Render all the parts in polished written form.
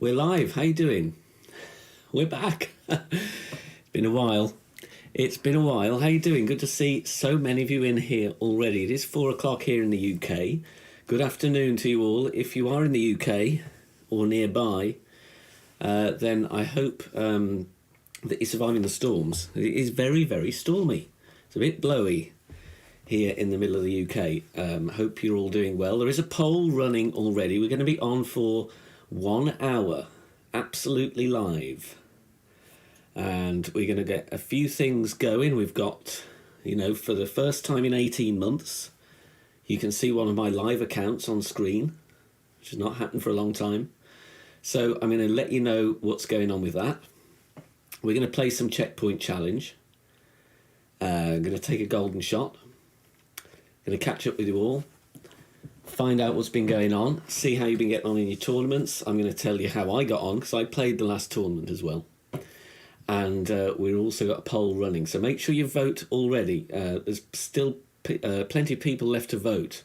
We're live. How you doing? We're back. It's been a while. It's been a while. How you doing? Good to see so many of you in here already. It is 4 o'clock here in the UK. Good afternoon to you all. If you are in the UK or nearby, then I hope that you're surviving the storms. It is very, very stormy. It's a bit blowy here in the middle of the UK. Hope you're all doing well. There is a poll running already. We're going to be on for 1 hour, absolutely live. And we're going to get a few things going. We've got, for the first time in 18 months, you can see one of my live accounts on screen, which has not happened for a long time. So I'm going to let you know what's going on with that. We're going to play some checkpoint challenge. I'm going to take a golden shot. Going to catch up with you all, find out what's been going on, see how you've been getting on in your tournaments. I'm going to tell you how I got on, because I played the last tournament as well. And we've also got a poll running, so make sure you vote already. There's still plenty of people left to vote.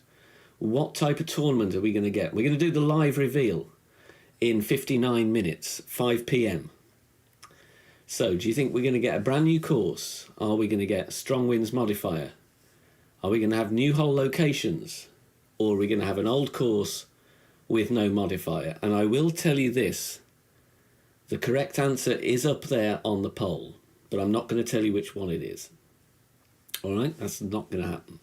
What type of tournament are we going to get? We're going to do the live reveal in 59 minutes, 5 p.m. So do you think we're going to get a brand new course? Are we going to get strong winds modifier? Are we going to have new hole locations? Or are we going to have an old course with no modifier? And I will tell you this, the correct answer is up there on the poll, but I'm not going to tell you which one it is. All right, that's not going to happen.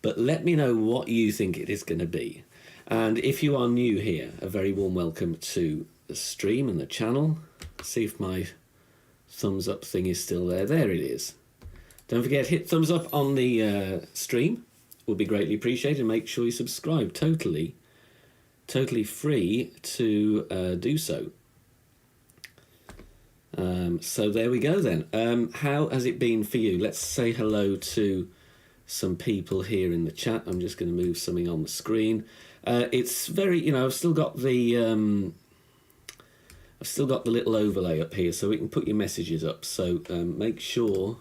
But let me know what you think it is going to be. And if you are new here, a very warm welcome to the stream and the channel. See if my thumbs up thing is still there. There it is. Don't forget, hit thumbs up on the stream. Would be greatly appreciated. Make sure you subscribe. Totally free to do so. So there we go then. How has it been for you? Let's say hello to some people here in the chat. I'm just going to move something on the screen. It's very, I've still got the little overlay up here, so we can put your messages up. So make sure,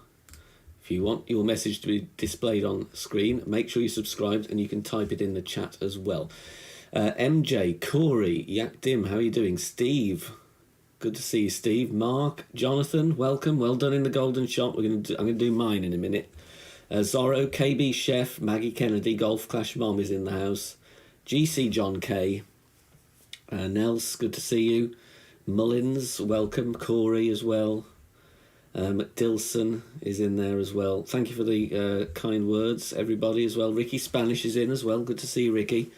if you want your message to be displayed on screen, make sure you subscribed, and you can type it in the chat as well. MJ, Corey, Yak Dim, how are you doing? Steve, good to see you, Steve. Mark, Jonathan, welcome. Well done in the golden shot. I'm going to do mine in a minute. Zorro, KB Chef, Maggie Kennedy, Golf Clash Mom is in the house. GC John K. Nels, good to see you. Mullins, welcome. Corey as well. McDilson is in there as well. Thank you for the kind words, everybody as well. Ricky Spanish is in as well. Good to see you, Ricky.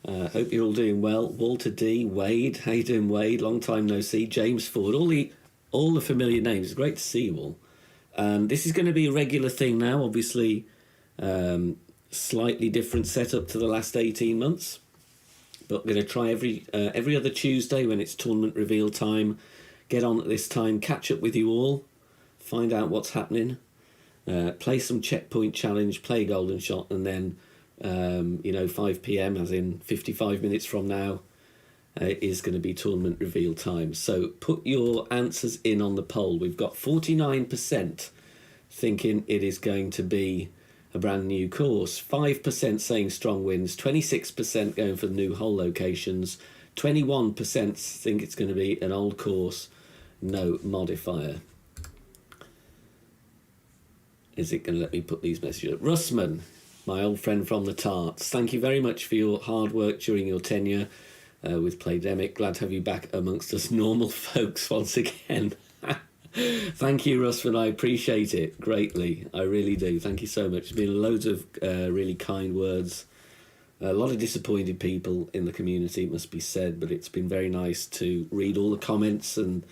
Hope you're all doing well. Walter D, Wade, how you doing, Wade? Long time no see. James Ford, all the familiar names. It's great to see you all. This is going to be a regular thing now, obviously. Slightly different setup to the last 18 months. But we're going to try every other Tuesday when it's tournament reveal time. Get on at this time, catch up with you all, find out what's happening, play some checkpoint challenge, play golden shot, and then 5 p.m, as in 55 minutes from now, is going to be tournament reveal time. So put your answers in on the poll. We've got 49% thinking it is going to be a brand new course, 5% saying strong winds, 26% going for the new hole locations, 21% think it's going to be an old course, no modifier. Is it going to let me put these messages up? Russman, my old friend from the Tarts, thank you very much for your hard work during your tenure with Playdemic. Glad to have you back amongst us normal folks once again. Thank you, Russman. I appreciate it greatly. I really do. Thank you so much. There's been loads of really kind words. A lot of disappointed people in the community, it must be said, but it's been very nice to read all the comments and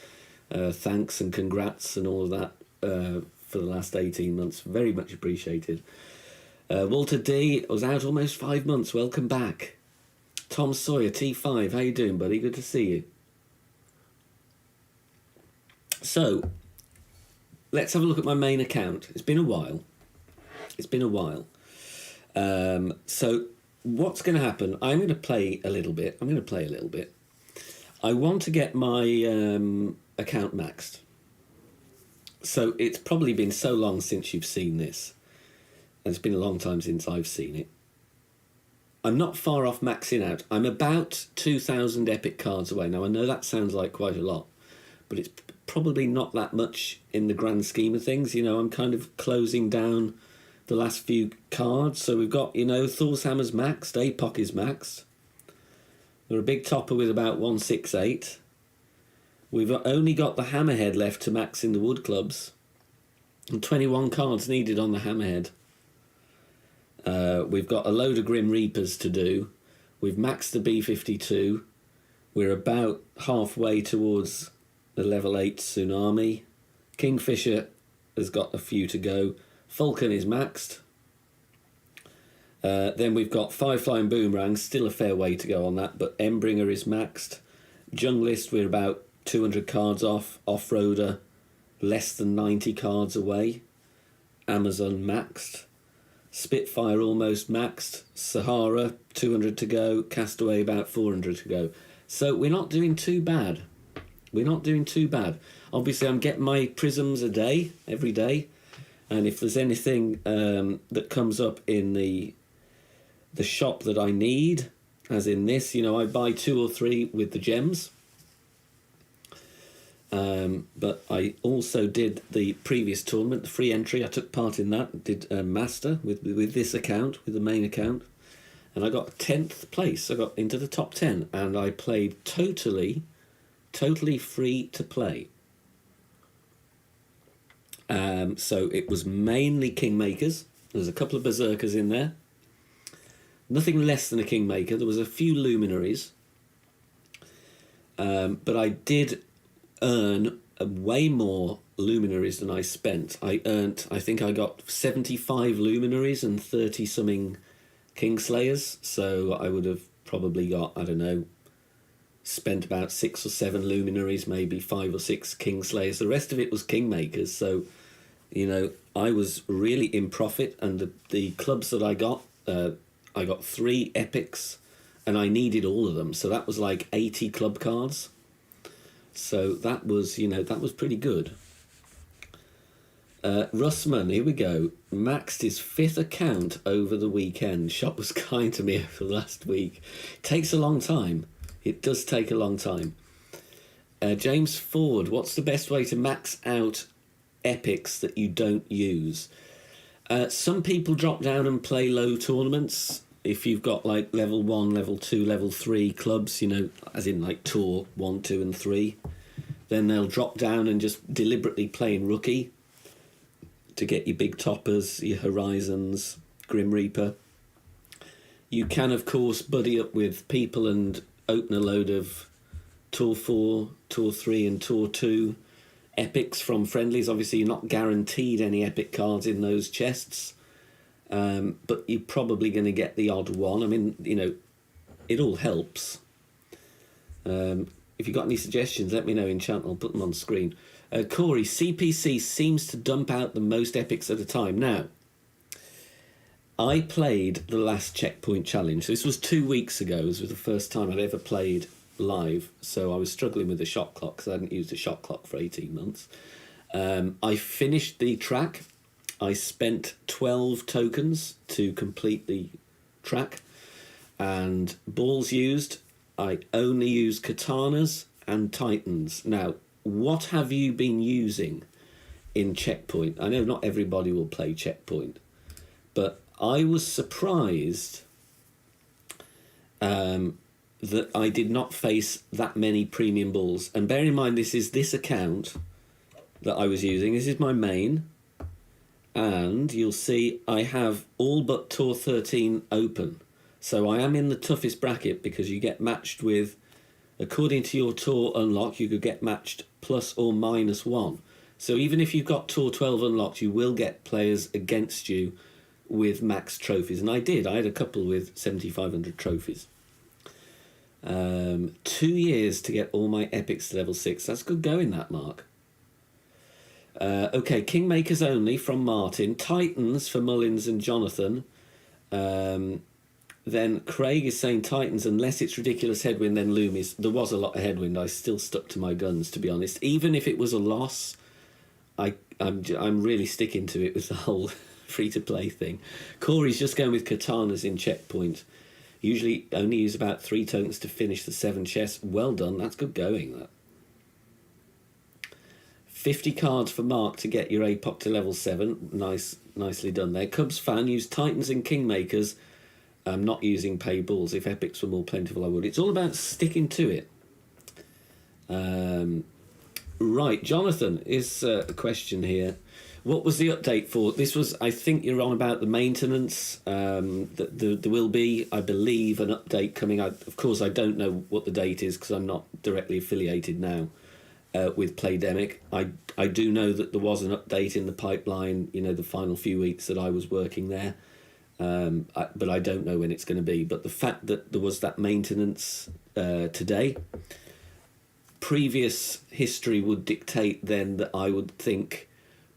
thanks and congrats and all of that for the last 18 months. Very much appreciated. Walter D was out almost 5 months. Welcome back. Tom Sawyer, T5, how you doing, buddy? Good to see you. So, let's have a look at my main account. It's been a while. So, what's going to happen? I'm going to play a little bit. I want to get my account maxed. So, it's probably been so long since you've seen this. And it's been a long time since I've seen it. I'm not far off maxing out. I'm about 2,000 epic cards away. Now, I know that sounds like quite a lot, but it's probably not that much in the grand scheme of things. You know, I'm kind of closing down the last few cards. So we've got, you know, Thor's Hammer's maxed, APOC is maxed. We're a big topper with about 168. We've only got the Hammerhead left to max in the Wood Clubs. And 21 cards needed on the Hammerhead. We've got a load of Grim Reapers to do. We've maxed the B-52. We're about halfway towards the level 8 Tsunami. Kingfisher has got a few to go. Falcon is maxed. Then we've got 5 Flying Boomerangs, still a fair way to go on that, but Embringer is maxed. Junglist, we're about 200 cards off. Off-Roader, less than 90 cards away. Amazon maxed. Spitfire almost maxed. Sahara, 200 to go. Castaway, about 400 to go. So we're not doing too bad. We're not doing too bad. Obviously, I'm getting my prisms a day, every day. And if there's anything that comes up in the shop that I need, as in this, you know, I buy 2 or 3 with the gems. But I also did the previous tournament, the free entry. I took part in that, did Master with this account, with the main account. And I got 10th place. I got into the top 10. And I played totally free to play. So it was mainly Kingmakers. There's a couple of Berserkers in there. Nothing less than a Kingmaker. There was a few Luminaries. But I did earn way more Luminaries than I spent. I think I got 75 Luminaries and 30 something Kingslayers. So I would have probably got, I don't know, spent about 6 or 7 Luminaries, maybe 5 or 6 Kingslayers. The rest of it was Kingmakers. So, you know, I was really in profit. And the clubs that I got 3 epics and I needed all of them. So that was like 80 club cards. So that was, you know, that was pretty good. Russman, here we go. Maxed his 5th account over the weekend. Shop was kind to me over the last week. It takes a long time. It does take a long time. James Ford, what's the best way to max out epics that you don't use? Some people drop down and play low tournaments. If you've got like level 1, level 2, level 3 clubs, you know, as in like Tour 1, 2 and 3, then they'll drop down and just deliberately play in Rookie to get your big toppers, your Horizons, Grim Reaper. You can, of course, buddy up with people and open a load of Tour 4, Tour 3 and Tour 2 epics from friendlies. Obviously, you're not guaranteed any epic cards in those chests. But you're probably going to get the odd one. I mean, you know, it all helps. If you've got any suggestions, let me know in chat. I'll put them on screen. Corey, CPC seems to dump out the most epics at a time. Now, I played the last Checkpoint Challenge. This was 2 weeks ago. This was the first time I'd ever played live. So I was struggling with the shot clock because I hadn't used a shot clock for 18 months. I finished the track. I spent 12 tokens to complete the track, and balls used, I only used katanas and titans. Now, what have you been using in Checkpoint? I know not everybody will play Checkpoint, but I was surprised that I did not face that many premium balls. And bear in mind, this is this account that I was using. This is my main. And you'll see I have all but Tour 13 open. So I am in the toughest bracket because you get matched with, according to your Tour unlock, you could get matched plus or minus 1. So even if you've got Tour 12 unlocked, you will get players against you with max trophies. And I did. I had a couple with 7,500 trophies. 2 years to get all my epics to level 6. That's good going, that, Mark. Okay, Kingmakers only from Martin. Titans for Mullins and Jonathan. Then Craig is saying Titans unless it's ridiculous headwind, then Loomies. There was a lot of headwind. I still stuck to my guns, to be honest. Even if it was a loss, I'm really sticking to it with the whole free-to-play thing. Corey's just going with katanas in Checkpoint. Usually only use about 3 tokens to finish the 7 chests. Well done, that's good going, that. 50 cards for Mark to get your APOC to level 7. Nicely done there. Cubs fan, use Titans and Kingmakers. I'm not using pay balls. If epics were more plentiful, I would. It's all about sticking to it. Right, Jonathan is a question here. What was the update for? This was, I think you're on about the maintenance. There will be, I believe, an update coming out. Of course, I don't know what the date is because I'm not directly affiliated now with Playdemic. I do know that there was an update in the pipeline, you know, the final few weeks that I was working there. But I don't know when it's going to be. But the fact that there was that maintenance today, previous history would dictate then that I would think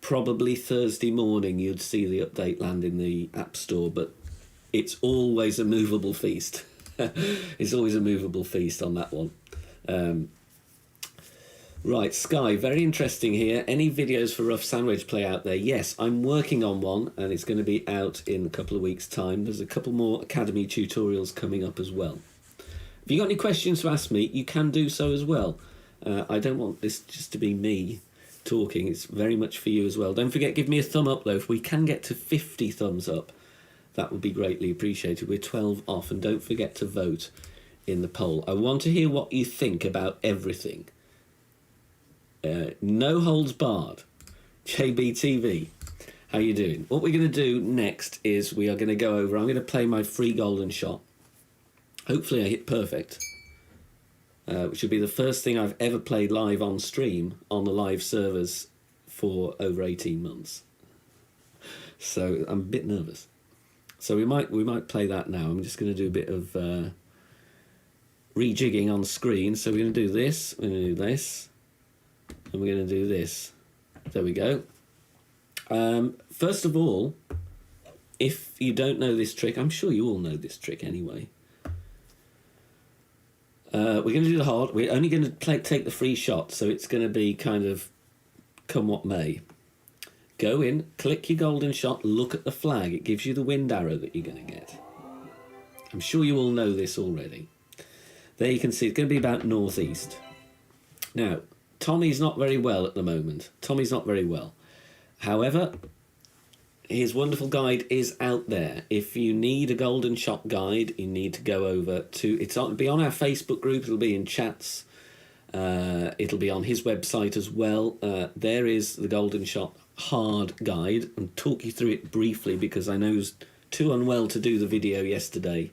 probably Thursday morning you'd see the update land in the App Store, but it's always a movable feast. It's always a movable feast on that one. Right, Sky, very interesting here. Any videos for Rough Sandwich play out there? Yes, I'm working on one, and it's going to be out in a couple of weeks' time. There's a couple more Academy tutorials coming up as well. If you got any questions to ask me, you can do so as well. I don't want this just to be me talking. It's very much for you as well. Don't forget, give me a thumb up, though. If we can get to 50 thumbs up, that would be greatly appreciated. We're 12 off, and don't forget to vote in the poll. I want to hear what you think about everything. No holds barred. JBTV, how you doing? What we're going to do next is we are going to go over, I'm going to play my free golden shot. Hopefully I hit perfect, which will be the first thing I've ever played live on stream on the live servers for over 18 months. So I'm a bit nervous. So we might play that now. I'm just going to do a bit of rejigging on screen. So we're going to do this, we're going to do this, and we're going to do this. There we go. First of all, if you don't know this trick, I'm sure you all know this trick anyway. We're going to do the hard. We're only going to take the free shot, so it's going to be kind of come what may. Go in, click your golden shot, look at the flag. It gives you the wind arrow that you're going to get. I'm sure you all know this already. There you can see it's going to be about northeast. Now, Tommy's not very well at the moment. Tommy's not very well. However, his wonderful guide is out there. If you need a golden shot guide, you need to go over to... It'll be on our Facebook group. It'll be in chats. It'll be on his website as well. There is the golden shot hard guide. I'll talk you through it briefly because I know he was too unwell to do the video yesterday.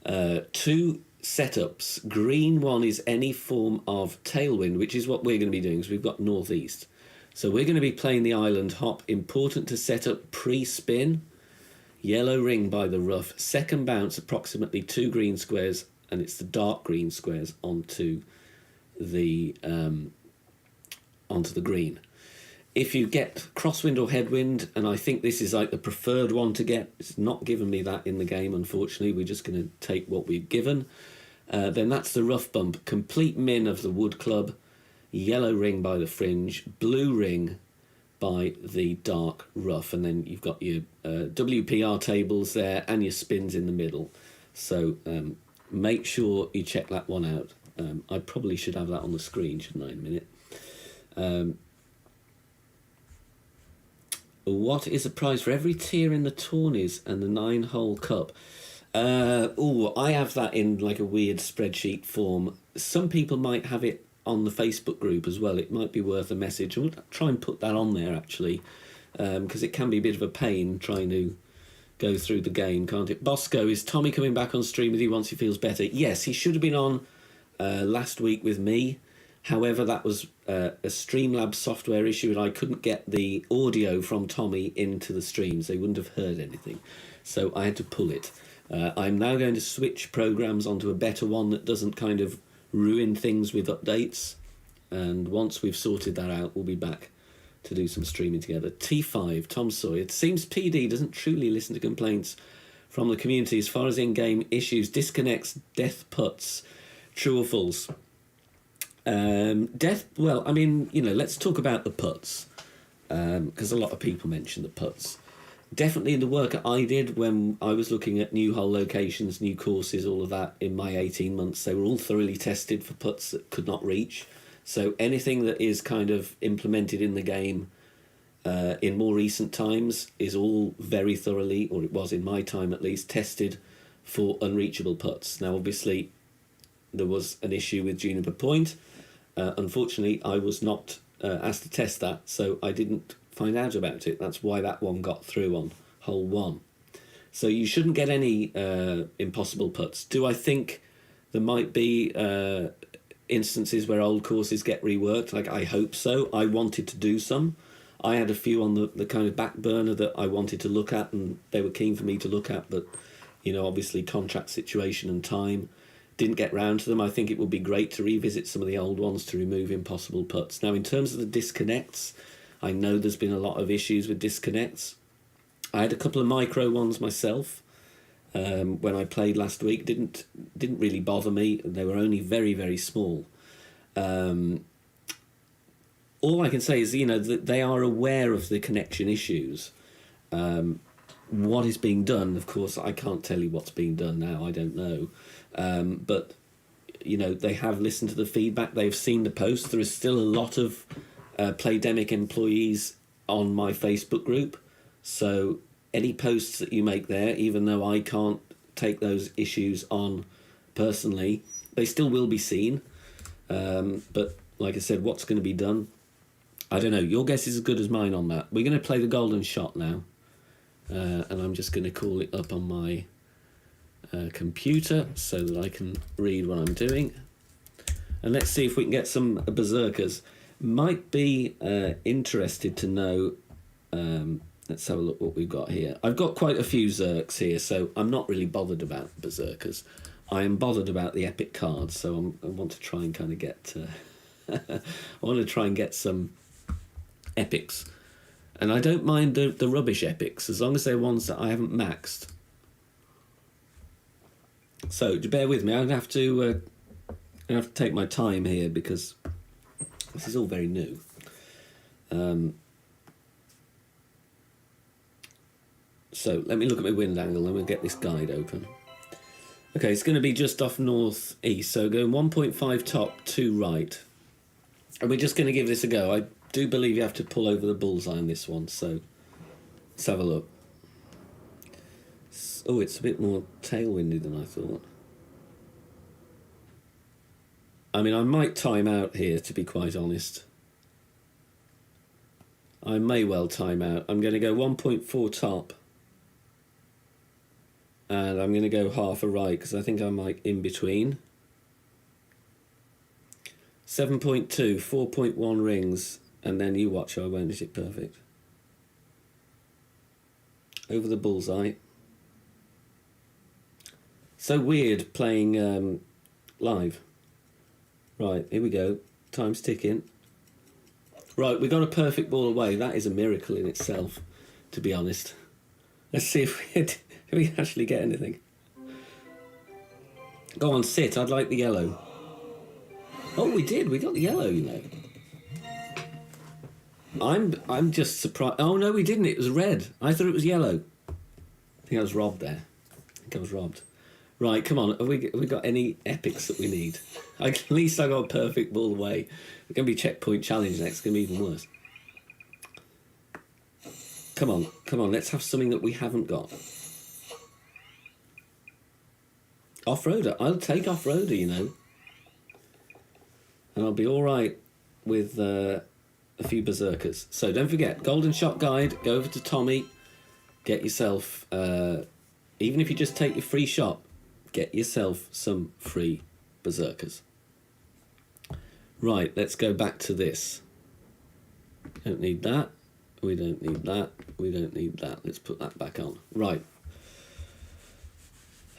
2 setups. Green one is any form of tailwind, which is what we're going to be doing because we've got northeast. So we're going to be playing the island hop. Important to set up pre-spin. Yellow ring by the rough. Second bounce, approximately 2 green squares, and it's the dark green squares onto the green. If you get crosswind or headwind, and I think this is like the preferred one to get, it's not given me that in the game, unfortunately. We're just going to take what we've given. Then that's the rough bump. Complete min of the wood club. Yellow ring by the fringe, blue ring by the dark rough, and then you've got your WPR tables there and your spins in the middle. So make sure you check that one out. I probably should have that on the screen, shouldn't I, in a minute? What is the prize for every tier in the tourneys and the 9-hole cup? I have that in like a weird spreadsheet form. Some people might have it on the Facebook group as well. It might be worth a message. We'll try and put that on there actually, because it can be a bit of a pain trying to go through the game, can't it? Bosco, is Tommy coming back on stream with you once he feels better? Yes, he should have been on last week with me. However, that was a Streamlabs software issue and I couldn't get the audio from Tommy into the streams. They wouldn't have heard anything. So I had to pull it. I'm now going to switch programs onto a better one that doesn't kind of ruin things with updates, and once we've sorted that out we'll be back to do some streaming together. T5, Tom Sawyer, it seems PD doesn't truly listen to complaints from the community as far as in-game issues, disconnects, death putts. True or false? Well, I mean, you know, let's talk about the putts, because a lot of people mention the putts. definitely in the work I did when I was looking at new hole locations, new courses, all of that in my 18 months, they were all thoroughly tested for putts that could not reach. So anything that is kind of implemented in the game in more recent times is all very thoroughly, or it was in my time at least, tested for unreachable putts. Now, obviously, there was an issue with Juniper Point. Unfortunately, I was not asked to test that, so I didn't find out about it. That's why that one got through on hole 1. So you shouldn't get any impossible putts. Do I think there might be instances where old courses get reworked? Like, I hope so. I wanted to do some. I had a few on the kind of back burner that I wanted to look at, and they were keen for me to look at, but, you know, obviously contract situation and time didn't get round to them. I think it would be great to revisit some of the old ones to remove impossible putts. Now, in terms of the disconnects, I know there's been a lot of issues with disconnects. I had a couple of micro ones myself when I played last week. Didn't really bother me. They were only very, very small. All I can say is, you know, that they are aware of the connection issues. What is being done, of course, I can't tell you what's being done now. I don't know. But, you know, they have listened to the feedback. They've seen the posts. There is still a lot of Playdemic employees on my Facebook group. So any posts that you make there, even though I can't take those issues on personally, they still will be seen. But like I said, what's going to be done? I don't know. Your guess is as good as mine on that. We're going to play the golden shot now. And I'm just going to call it up on my computer so that I can read what I'm doing. And let's see if we can get some berserkers. Might be interested to know... let's have a look what we've got here. I've got quite a few Zerks here, so I'm not really bothered about berserkers. I am bothered about the epic cards, so I want to try and kind of get... I want to try and get some epics. And I don't mind the rubbish epics, as long as they're ones that I haven't maxed. So, bear with me, I'm going to have to take my time here, because this is all very new. So, let me look at my wind angle, and we'll get this guide open. Okay, it's going to be just off north-east, so going 1.5 top, 2 right. And we're just going to give this a go. I do believe you have to pull over the bullseye on this one, so let's have a look. Oh, it's a bit more tailwindy than I thought. I mean, I might time out here, to be quite honest. I may well time out. I'm going to go 1.4 top. And I'm going to go half a right, because I think I'm like in between. 7.2, 4.1 rings, and then you watch, I won't hit it perfect. Over the bullseye. So weird playing live. Right, here we go. Time's ticking. Right, we got a perfect ball away. That is a miracle in itself, to be honest. Let's see if we actually get anything. Go on, sit. I'd like the yellow. Oh, we did. We got the yellow, you know. I'm just surprised. Oh, no, we didn't. It was red. I thought it was yellow. I think I was robbed there. I think I was robbed. Right, come on. Have we got any epics that we need? At least I got a perfect ball away. It's going to be checkpoint challenge next. It's going to be even worse. Come on. Come on. Let's have something that we haven't got. Off-roader. I'll take off-roader, you know. And I'll be all right with a few berserkers. So don't forget, Golden Shot Guide, go over to Tommy, get yourself, even if you just take your free shot, get yourself some free berserkers. Right, let's go back to this. Don't need that. We don't need that. We don't need that. Let's put that back on. Right.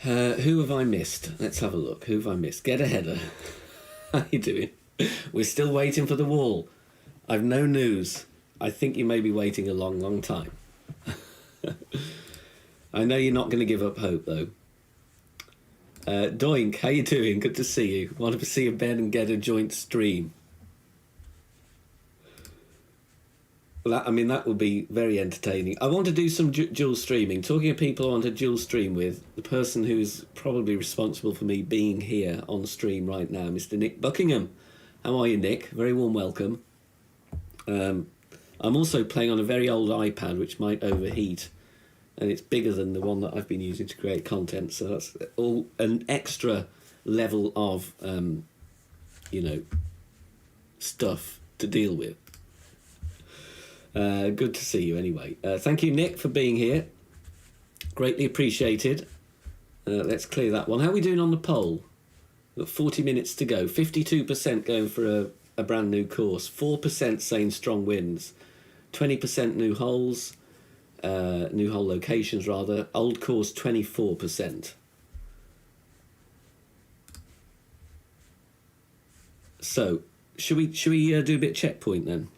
Who have I missed? Let's have a look. Who have I missed? Get a header. How you doing? We're still waiting for the wall. I've no news. I think you may be waiting a long, long time. I know you're not going to give up hope, though. Doink, how you doing? Good to see you. Want to see a Ben and get a joint stream. I mean, that would be very entertaining. I want to do some dual streaming. Talking of people I want to dual stream with, the person who's probably responsible for me being here on stream right now, Mr. Nick Buckingham. How are you, Nick? Very warm welcome. I'm also playing on a very old iPad, which might overheat, and it's bigger than the one that I've been using to create content, so that's all an extra level of, stuff to deal with. Good to see you anyway. Thank you, Nick, for being here. Greatly appreciated. Let's clear that one. How are we doing on the poll? We've got 40 minutes to go. 52% going for a brand new course. 4% saying strong winds. 20% new holes. New hole locations, rather. Old course, 24%. So, should we do a bit of checkpoint then?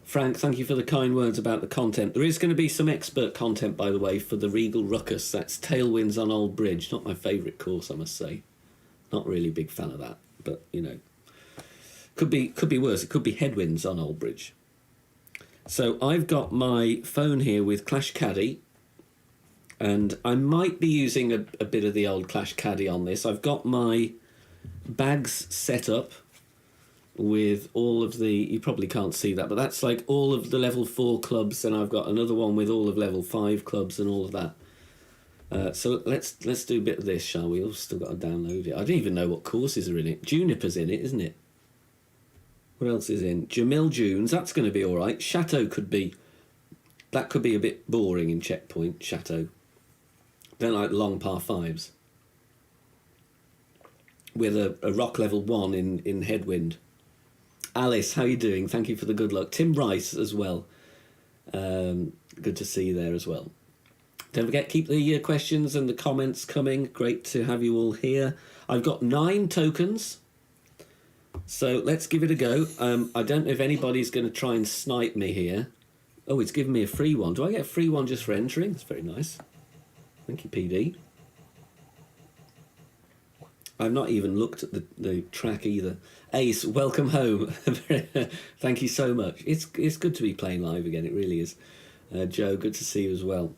Frank, thank you for the kind words about the content. There is going to be some expert content, by the way, for the Regal Ruckus. That's Tailwinds on Old Bridge. Not my favourite course, I must say. Not really a big fan of that, but, could be worse. It could be Headwinds on Old Bridge. So I've got my phone here with Clash Caddy, and I might be using a bit of the old Clash Caddy on this. I've got my bags set up with all of the, you probably can't see that, but that's like all of the level 4 clubs, and I've got another one with all of level 5 clubs and all of that. So let's do a bit of this, shall we? I've still got to download it. I don't even know what courses are in it. Juniper's in it, isn't it? What else is in? Jamil Dunes, that's going to be all right. Chateau could be a bit boring in checkpoint. Chateau. Don't like long par 5s. With a rock level 1 in Headwind. Alice, how you doing? Thank you for the good luck. Tim Rice as well. Good to see you there as well. Don't forget, keep the questions and the comments coming. Great to have you all here. I've got 9 tokens. So let's give it a go. I don't know if anybody's going to try and snipe me here. Oh, it's given me a free one. Do I get a free one just for entering? That's very nice. Thank you, PD. I've not even looked at the track either. Ace, welcome home. Thank you so much. It's good to be playing live again. It really is. Joe, good to see you as well.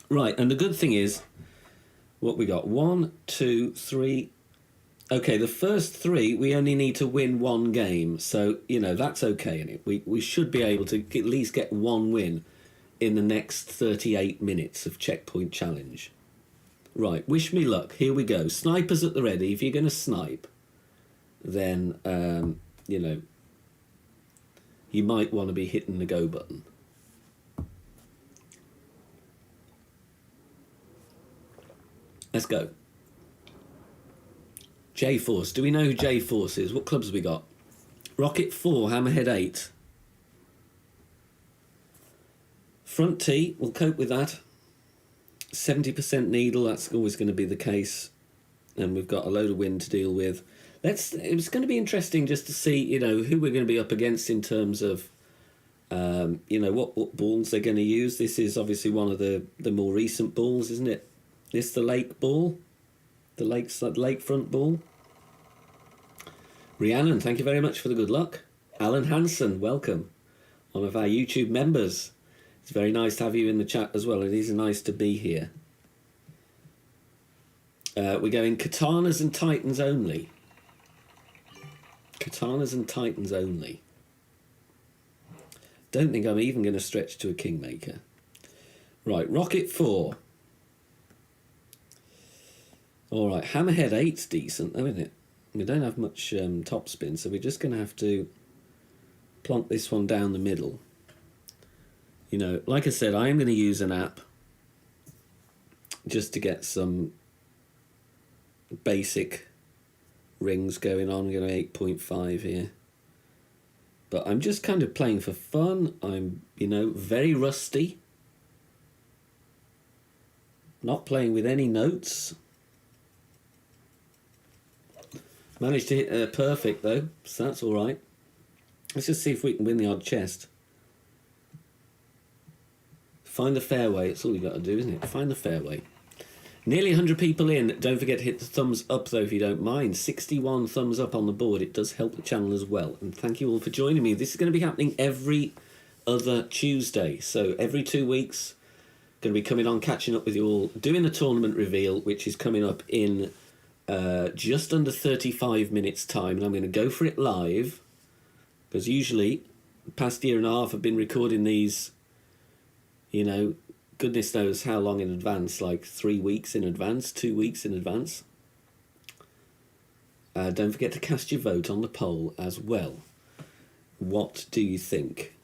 Right, and the good thing is, what we got? 1, 2, 3. Okay, the first 3, we only need to win 1 game. So, that's okay. And we should be able to at least get 1 win in the next 38 minutes of Checkpoint Challenge. Right, wish me luck. Here we go. Snipers at the ready. If you're going to snipe, then, you might want to be hitting the go button. Let's go. J-Force. Do we know who J-Force is? What clubs have we got? Rocket 4, Hammerhead 8. Front tee, we'll cope with that. 70% needle, that's always going to be the case. And we've got a load of wind to deal with. It's going to be interesting just to see, who we're going to be up against in terms of, what balls they're going to use. This is obviously one of the more recent balls, isn't it? This the lake ball? The lakefront ball? Rhiannon, thank you very much for the good luck. Alan Hansen, welcome. One of our YouTube members. It's very nice to have you in the chat as well. It is nice to be here. We're going Katanas and Titans only. Katanas and Titans only. Don't think I'm even going to stretch to a Kingmaker. Right, Rocket 4. All right, Hammerhead 8's decent, though, isn't it? We don't have much topspin, so we're just going to have to plonk this one down the middle. Like I said, I am going to use an app just to get some basic rings going on. I'm going to 8.5 here. But I'm just kind of playing for fun. I'm, very rusty. Not playing with any notes. Managed to hit perfect, though, so that's all right. Let's just see if we can win the odd chest. Find the fairway. It's all you've got to do, isn't it? Find the fairway. Nearly 100 people in. Don't forget to hit the thumbs up, though, if you don't mind. 61 thumbs up on the board. It does help the channel as well. And thank you all for joining me. This is going to be happening every other Tuesday. So every 2 weeks, going to be coming on, catching up with you all, doing a tournament reveal, which is coming up in just under 35 minutes' time. And I'm going to go for it live, because usually, the past year and a half, I've been recording these, you know, goodness knows how long in advance, like 3 weeks in advance, 2 weeks in advance. Don't forget to cast your vote on the poll as well. What do you think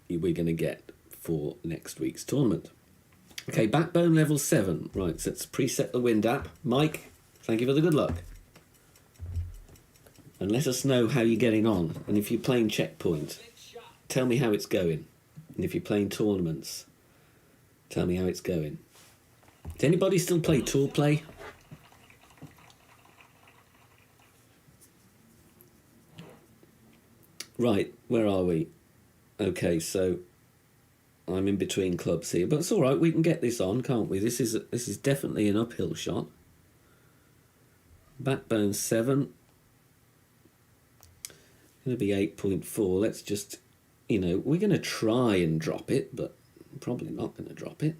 we're going to get for next week's tournament? Okay, backbone level 7. Right, so let's preset the wind app. Mike, thank you for the good luck. And let us know how you're getting on. And if you're playing Checkpoint, tell me how it's going. And if you're playing tournaments, tell me how it's going. Does anybody still play Tour Play? Right, where are we? Okay, so I'm in between clubs here, but it's all right. We can get this on, can't we? This is definitely an uphill shot. Backbone 7. Going to be 8.4. Let's just, you know, we're going to try and drop it, but probably not going to drop it.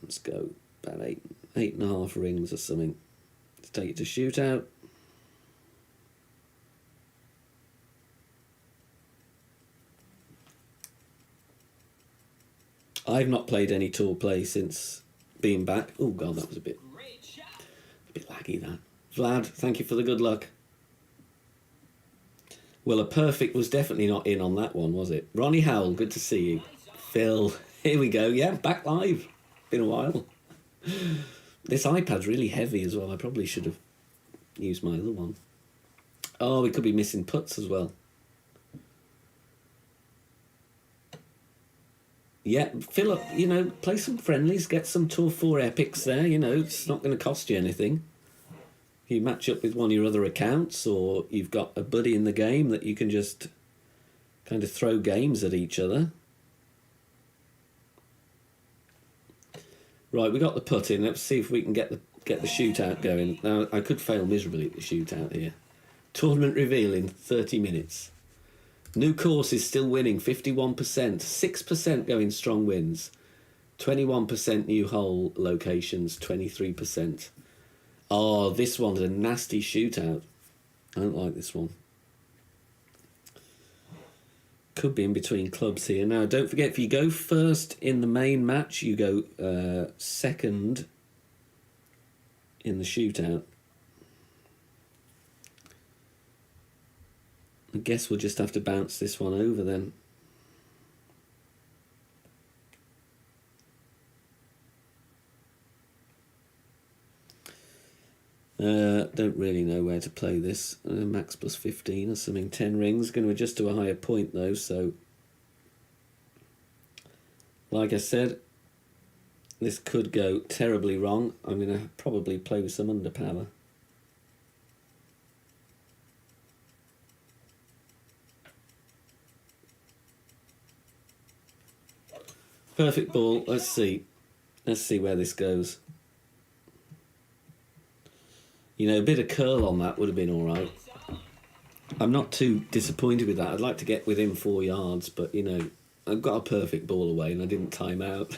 Let's go about eight and a half rings or something. Let's take it to shootout. I've not played any tour play since being back. Oh god, that was a bit laggy, that. Vlad, thank you for the good luck. Well, a perfect was definitely not in on that one, was it? Ronnie Howell, good to see you. Phil, here we go. Yeah, back live. Been a while. This iPad's really heavy as well. I probably should have used my other one. Oh, we could be missing putts as well. Yeah, fill up, you know, play some friendlies, get some Tour 4 epics there, you know, it's not going to cost you anything. You match up with one of your other accounts, or you've got a buddy in the game that you can just kind of throw games at each other. Right, we got the putt in. Let's see if we can get the shootout going. Now, I could fail miserably at the shootout here. Tournament reveal in 30 minutes. New course is still winning, 51%. 6% going strong wins. 21% new hole locations, 23%. Oh, this one's a nasty shootout. I don't like this one. Could be in between clubs here. Now, don't forget, if you go first in the main match, you go second in the shootout. I guess we'll just have to bounce this one over then. Don't really know where to play this. Max plus 15 or something, 10 rings. Going to adjust to a higher point though, so like I said, this could go terribly wrong. I'm going to probably play with some underpower. Perfect ball. Let's see where this goes. You know, a bit of curl on that would have been all right. I'm not too disappointed with that. I'd like to get within 4 yards, but, you know, I've got a perfect ball away and I didn't time out.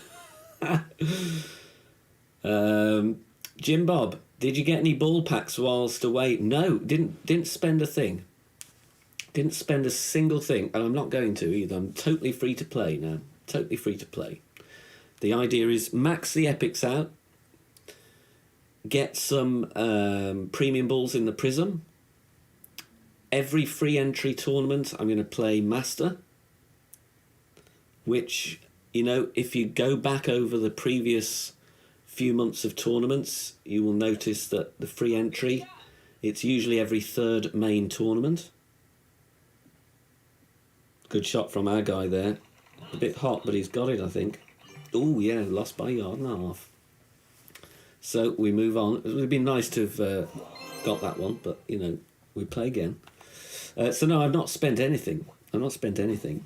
Jim Bob, did you get any ball packs whilst away? No, didn't spend a thing. Didn't spend a single thing, and I'm not going to either. I'm totally free to play now. Totally free to play. The idea is max the epics out. Get some premium balls in the Prism. Every free entry tournament, I'm going to play Master. Which, you know, if you go back over the previous few months of tournaments, you will notice that the free entry, it's usually every third main tournament. Good shot from our guy there. A bit hot, but he's got it, I think. Oh, yeah, lost by a yard and a half. So we move on. It would have been nice to have got that one, but, you know, we play again. So no, I've not spent anything. I've not spent anything.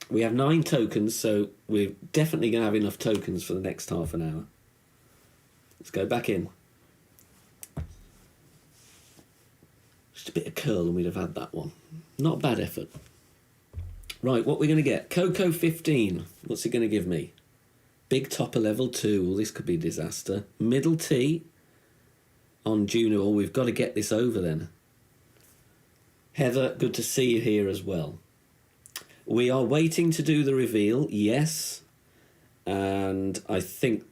We have 9 tokens, so we're definitely going to have enough tokens for the next half an hour. Let's go back in. Just a bit of curl and we'd have had that one. Not a bad effort. Right, what we're going to get. Coco 15. What's it going to give me? Big topper level 2. Well, this could be a disaster. Middle T on Juno. Oh, we've got to get this over then. Heather, good to see you here as well. We are waiting to do the reveal, yes. And I think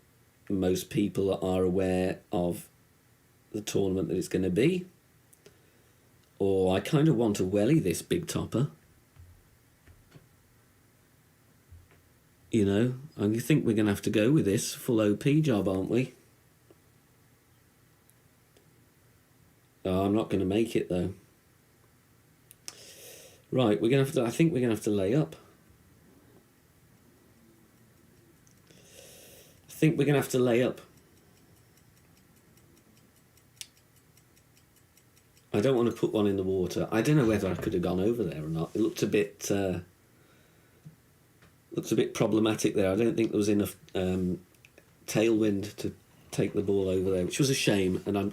most people are aware of the tournament that it's going to be. Or I kind of want to welly this big topper. You know, I think we're going to have to go with this full OP job, aren't we? Oh, I'm not going to make it though. Right, we're going to have to, I think we're going to have to lay up. I think we're going to have to lay up. I don't want to put one in the water. I don't know whether I could have gone over there or not. It looked a bit problematic there. I don't think there was enough tailwind to take the ball over there, which was a shame. And I'm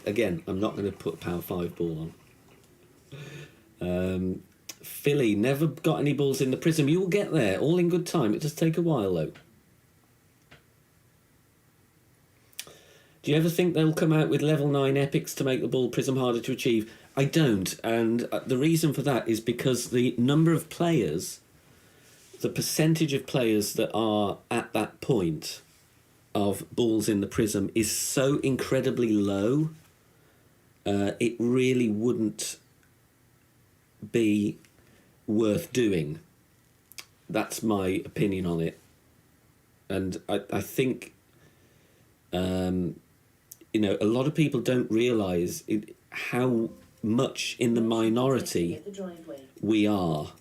not going to put a power 5 ball on. Philly, never got any balls in the prism. You will get there, all in good time. It does take a while though. Do you ever think they'll come out with level 9 epics to make the ball prism harder to achieve? I don't, and the reason for that is because the number of players, the percentage of players that are at that point of balls in the prism is so incredibly low, it really wouldn't be worth doing. That's my opinion on it. And I think, you know, a lot of people don't realise how much in the minority we are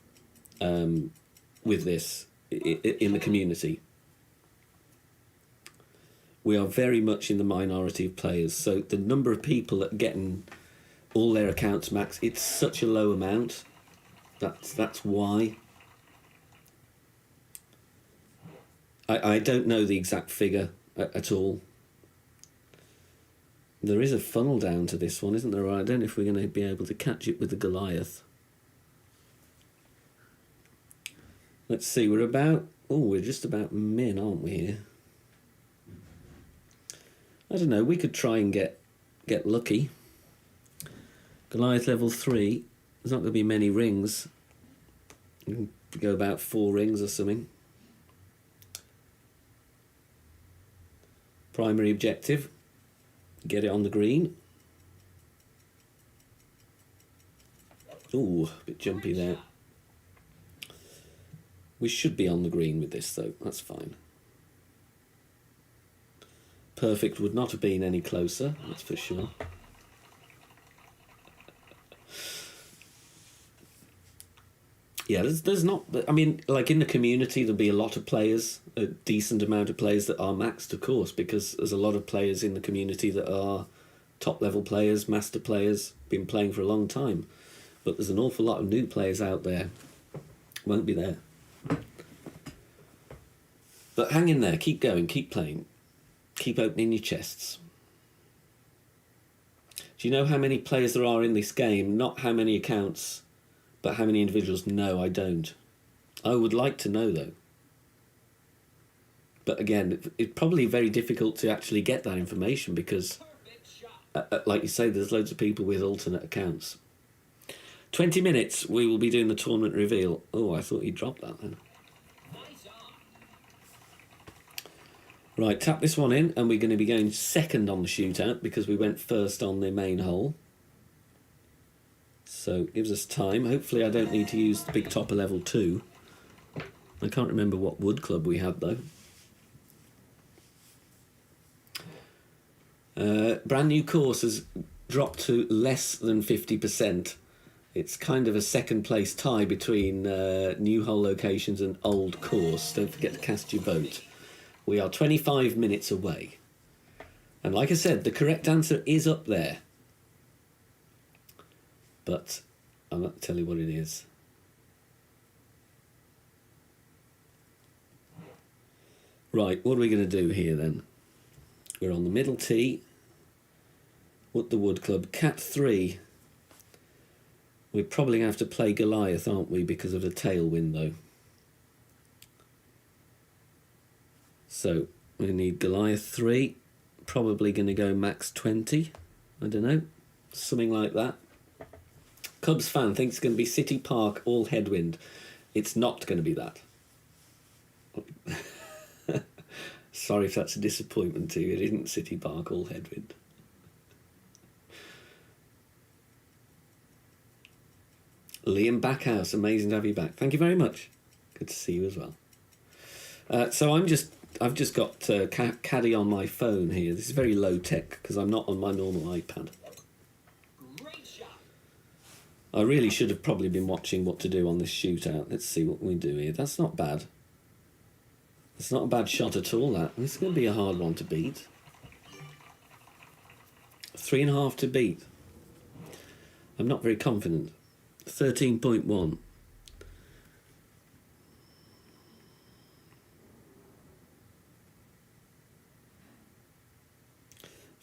with this in the community. We are very much in the minority of players. So the number of people that are getting all their accounts max, it's such a low amount. That's why. I don't know the exact figure at all. There is a funnel down to this one, isn't there? I don't know if we're going to be able to catch it with the Goliath. Let's see, we're just about min, aren't we here? I don't know, we could try and get lucky. Goliath level 3, there's not going to be many rings. You can go about 4 rings or something. Primary objective. Get it on the green. Ooh, a bit jumpy there. We should be on the green with this though, that's fine. Perfect would not have been any closer, that's for sure. Yeah, there's not, I mean, like in the community there'll be a lot of players, a decent amount of players that are maxed, of course, because there's a lot of players in the community that are top level players, master players, been playing for a long time. But there's an awful lot of new players out there, won't be there. But hang in there, keep going, keep playing, keep opening your chests. Do you know how many players there are in this game? Not how many accounts, but how many individuals? No, I don't. I would like to know though. But again, it's probably very difficult to actually get that information because, like you say, there's loads of people with alternate accounts. 20 minutes, we will be doing the tournament reveal. Oh, I thought you dropped that then. Right, tap this one in, and we're going to be going second on the shootout because we went first on the main hole. So it gives us time. Hopefully I don't need to use the big topper level 2. I can't remember what wood club we had though. Brand new course has dropped to less than 50%. It's kind of a second place tie between new hole locations and old course. Don't forget to cast your vote. We are 25 minutes away. And like I said, the correct answer is up there. But I'm not going to tell you what it is. Right, what are we going to do here then? We're on the middle tee. What the wood club? Cat 3. We're probably going to have to play Goliath, aren't we, because of the tailwind, though. So, we need Goliath 3. Probably going to go max 20. I don't know. Something like that. Cubs fan thinks it's going to be City Park, all headwind. It's not going to be that. Sorry if that's a disappointment to you. It isn't City Park, all headwind. Liam Backhouse, amazing to have you back. Thank you very much. Good to see you as well. So I've just got Caddy on my phone here. This is very low tech because I'm not on my normal iPad. I really should have probably been watching what to do on this shootout. Let's see what we do here. That's not bad. It's not a bad shot at all, that. This is going to be a hard one to beat. 3.5 to beat. I'm not very confident. 13.1.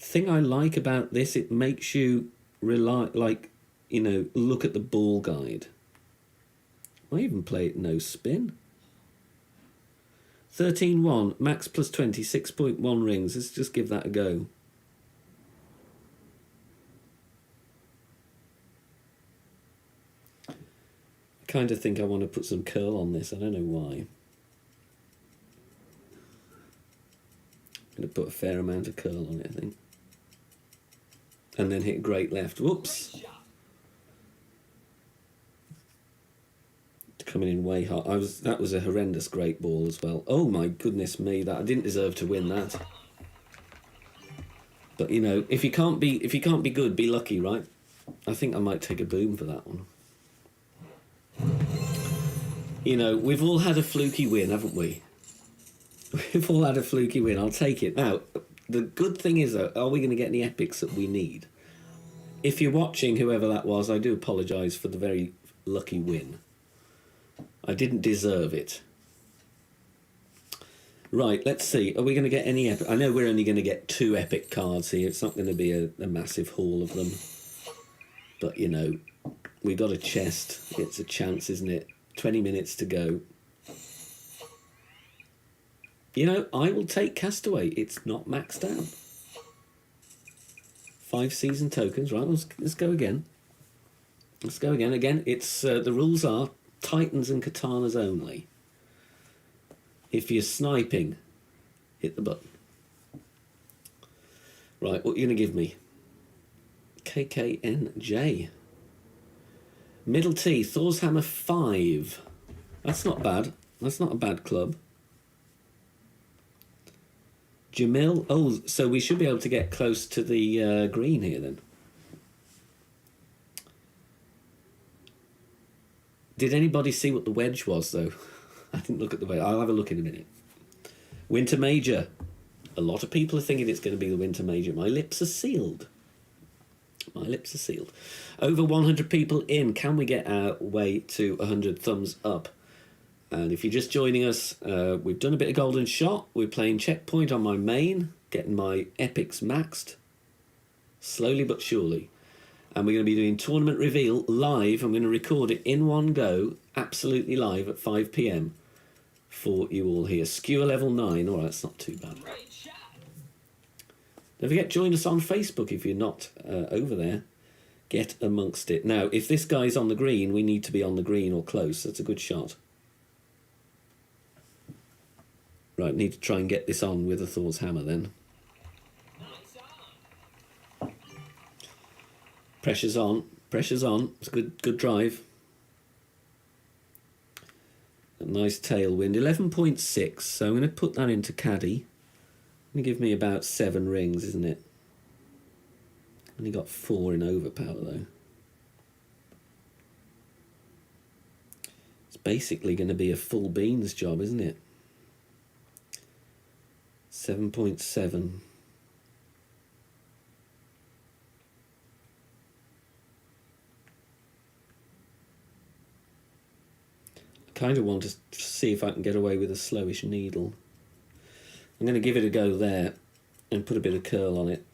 Thing I like about this, it makes you look at the ball guide. I even play it no spin. 13.1, max plus 20, 6.1 rings. Let's just give that a go. I kind of think I want to put some curl on this. I don't know why. I'm going to put a fair amount of curl on it, I think. And then hit great left. Whoops. Coming in way hard. That was a horrendous great ball as well. Oh my goodness me, that I didn't deserve to win that. But you know, if you can't be good, be lucky, right? I think I might take a boom for that one. You know, we've all had a fluky win, haven't we? We've all had a fluky win. I'll take it. Now, the good thing is, though, are we going to get any epics that we need? If you're watching, whoever that was, I do apologise for the very lucky win. I didn't deserve it. Right, let's see. Are we going to get any epic? I know we're only going to get 2 epic cards here. It's not going to be a massive haul of them. But, you know, we got a chest. It's a chance, isn't it? 20 minutes to go. You know, I will take Castaway. It's not maxed out. 5 season tokens. Right, let's go again. Let's go again. Again, it's the rules are Titans and Katanas only. If you're sniping, hit the button. Right, what are you going to give me? KKNJ. Middle T, Thor's Hammer 5. That's not bad. That's not a bad club. Jamil. Oh, so we should be able to get close to the green here then. Did anybody see what the wedge was, though? I didn't look at the wedge. I'll have a look in a minute. Winter Major. A lot of people are thinking it's going to be the Winter Major. My lips are sealed. My lips are sealed. Over 100 people in. Can we get our way to 100 thumbs up? And if you're just joining us, we've done a bit of Golden Shot. We're playing Checkpoint on my main, getting my epics maxed. Slowly but surely. And we're going to be doing Tournament Reveal live. I'm going to record it in one go, absolutely live at 5 PM for you all here. Skewer level 9. All right, that's not too bad. Don't forget, join us on Facebook if you're not over there. Get amongst it. Now, if this guy's on the green, we need to be on the green or close. That's a good shot. Right, need to try and get this on with a Thor's Hammer then. Pressure's on. Pressure's on. It's a good drive. A nice tailwind. 11.6. So I'm going to put that into caddy. Going to give me about 7 rings, isn't it? Only got 4 in overpower though. It's basically going to be a full beans job, isn't it? 7.7. I kind of want to see if I can get away with a slowish needle. I'm going to give it a go there and put a bit of curl on it.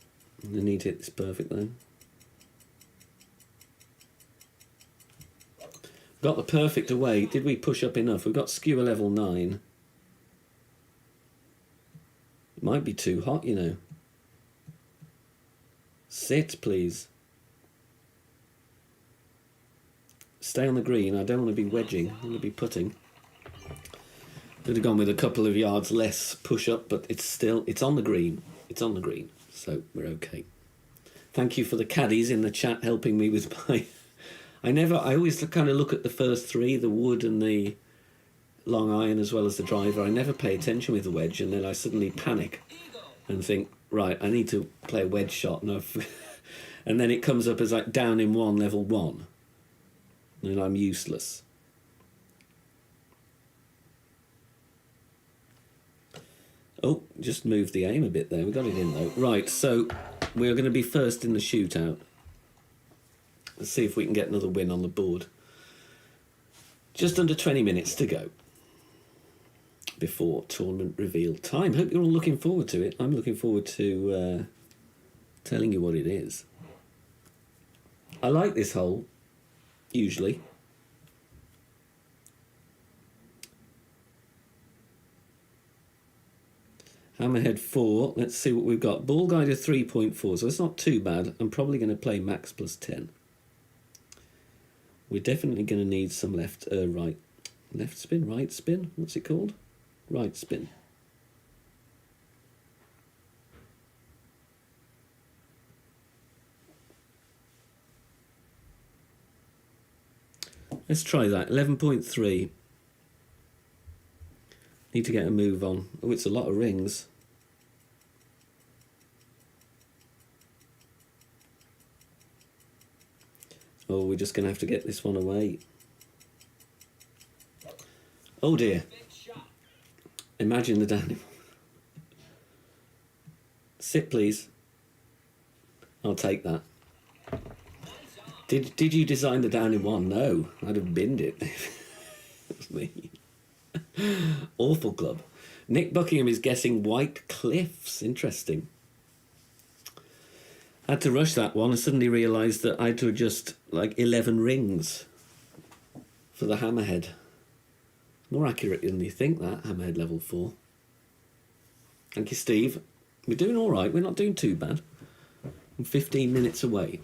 I need to hit this perfect though. Got the perfect away. Did we push up enough? We've got skewer level 9. It might be too hot, you know. Sit, please. Stay on the green. I don't want to be wedging. I want to be putting. Could have gone with a couple of yards less push up, but it's on the green. It's on the green, so we're okay. Thank you for the caddies in the chat helping me with my... I always kind of look at the first three, the wood and the long iron as well as the driver. I never pay attention with the wedge, and then I suddenly panic and think, right, I need to play a wedge shot, and and then it comes up as like down in 1, level 1, and I'm useless. Oh, just moved the aim a bit there. We got it in though. Right, so we're going to be first in the shootout. Let's see if we can get another win on the board. Just under 20 minutes to go before tournament reveal time. Hope you're all looking forward to it. I'm looking forward to telling you what it is. I like this hole, usually. Hammerhead 4. Let's see what we've got. Ball guide of 3.4, so it's not too bad. I'm probably going to play max plus 10. We're definitely going to need some left spin, right spin. What's it called? Right spin. Let's try that. 11.3. Need to get a move on. Oh, it's a lot of rings. Oh, we're just going to have to get this one away. Oh dear. Imagine the down. Sit, please. I'll take that. Did you design the down in 1? No, I'd have binned it. That was me. Awful club. Nick Buckingham is guessing White Cliffs. Interesting. I had to rush that one and suddenly realised that I had to adjust like 11 rings for the hammerhead. More accurate than you think, that hammerhead level 4. Thank you, Steve. We're doing all right. We're not doing too bad. I'm 15 minutes away.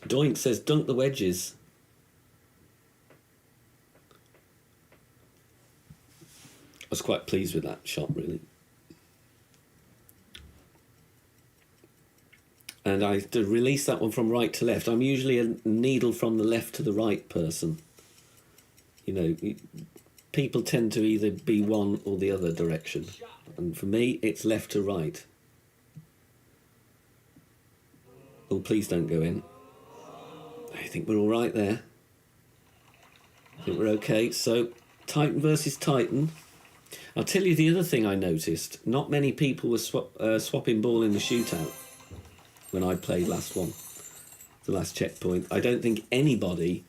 Doink says, dunk the wedges. I was quite pleased with that shot, really. And I had to release that one from right to left. I'm usually a needle from the left to the right person. You know, people tend to either be one or the other direction. And for me, it's left to right. Oh, please don't go in. I think we're all right there. I think we're okay. So, Titan versus Titan. I'll tell you the other thing I noticed. Not many people were swapping ball in the shootout when I played last one, the last checkpoint. I don't think anybody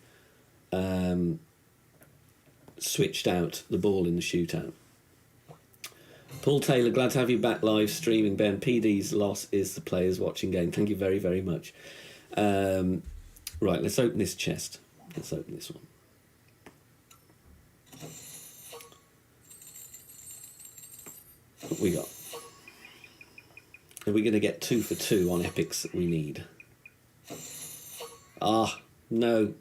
switched out the ball in the shootout. Paul Taylor, glad to have you back live streaming, Ben. PD's loss is the players watching game. Thank you very, very much. Right, let's open this chest. Let's open this one. What we got? Are we going to get 2 for 2 on epics that we need? Ah, no.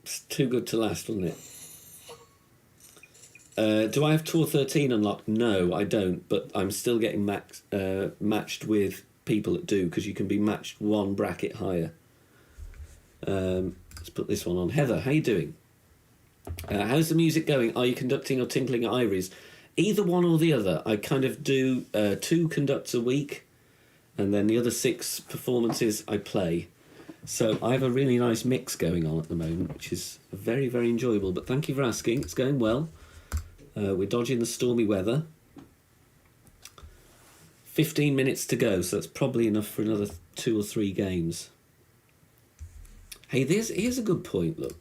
It's too good to last, wasn't it? Do I have Tour 13 unlocked? No, I don't, but I'm still getting matched with people that do, because you can be matched one bracket higher. Let's put this one on. Heather, how you doing? How's the music going? Are you conducting or tinkling at Ivory's? Either one or the other. I kind of do 2 conducts a week, and then the other 6 performances I play. So I have a really nice mix going on at the moment, which is very, very enjoyable. But thank you for asking. It's going well. We're dodging the stormy weather. 15 minutes to go, so that's probably enough for another 2 or 3 games. Hey, here's a good point, look.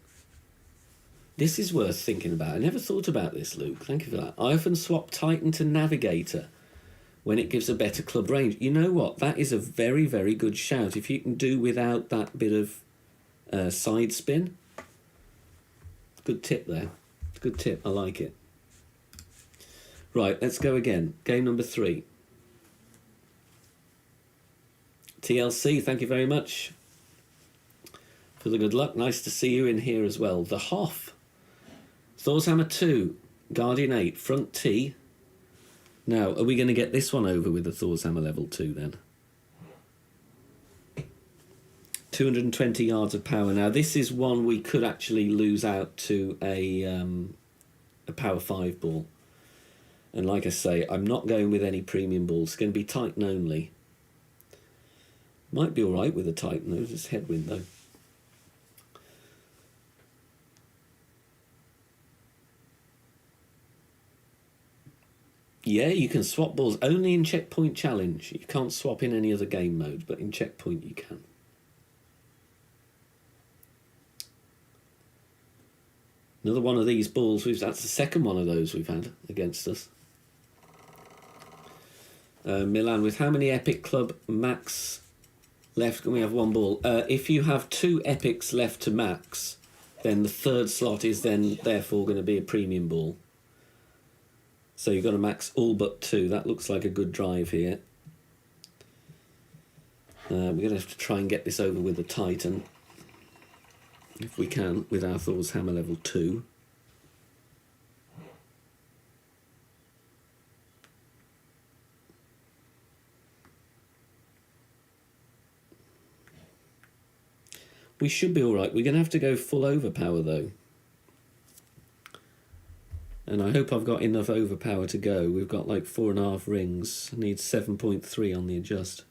This is worth thinking about. I never thought about this, Luke. Thank you for that. I often swap Titan to Navigator when it gives a better club range. You know what? That is a very, very good shout. If you can do without that bit of side spin. Good tip there. Good tip. I like it. Right, let's go again. Game number 3. TLC, thank you very much for the good luck. Nice to see you in here as well. The Hoff. Thor's Hammer 2. Guardian 8. Front T. Now, are we going to get this one over with the Thor's Hammer level 2 then? 220 yards of power. Now, this is one we could actually lose out to a power 5 ball. And like I say, I'm not going with any premium balls. It's going to be Titan only. Might be all right with a Titan, though. Just headwind, though. Yeah, you can swap balls only in Checkpoint Challenge. You can't swap in any other game mode, but in Checkpoint you can. Another one of these balls. That's the second one of those we've had against us. Milan, with how many Epic Club max left can we have one ball? If you have 2 Epics left to max, then the third slot is then therefore going to be a premium ball. So you've got to max all but 2. That looks like a good drive here. We're going to have to try and get this over with the Titan. If we can, with our Thor's Hammer level 2. We should be alright. We're going to have to go full overpower though. And I hope I've got enough overpower to go. We've got like 4.5 rings. I need 7.3 on the adjust.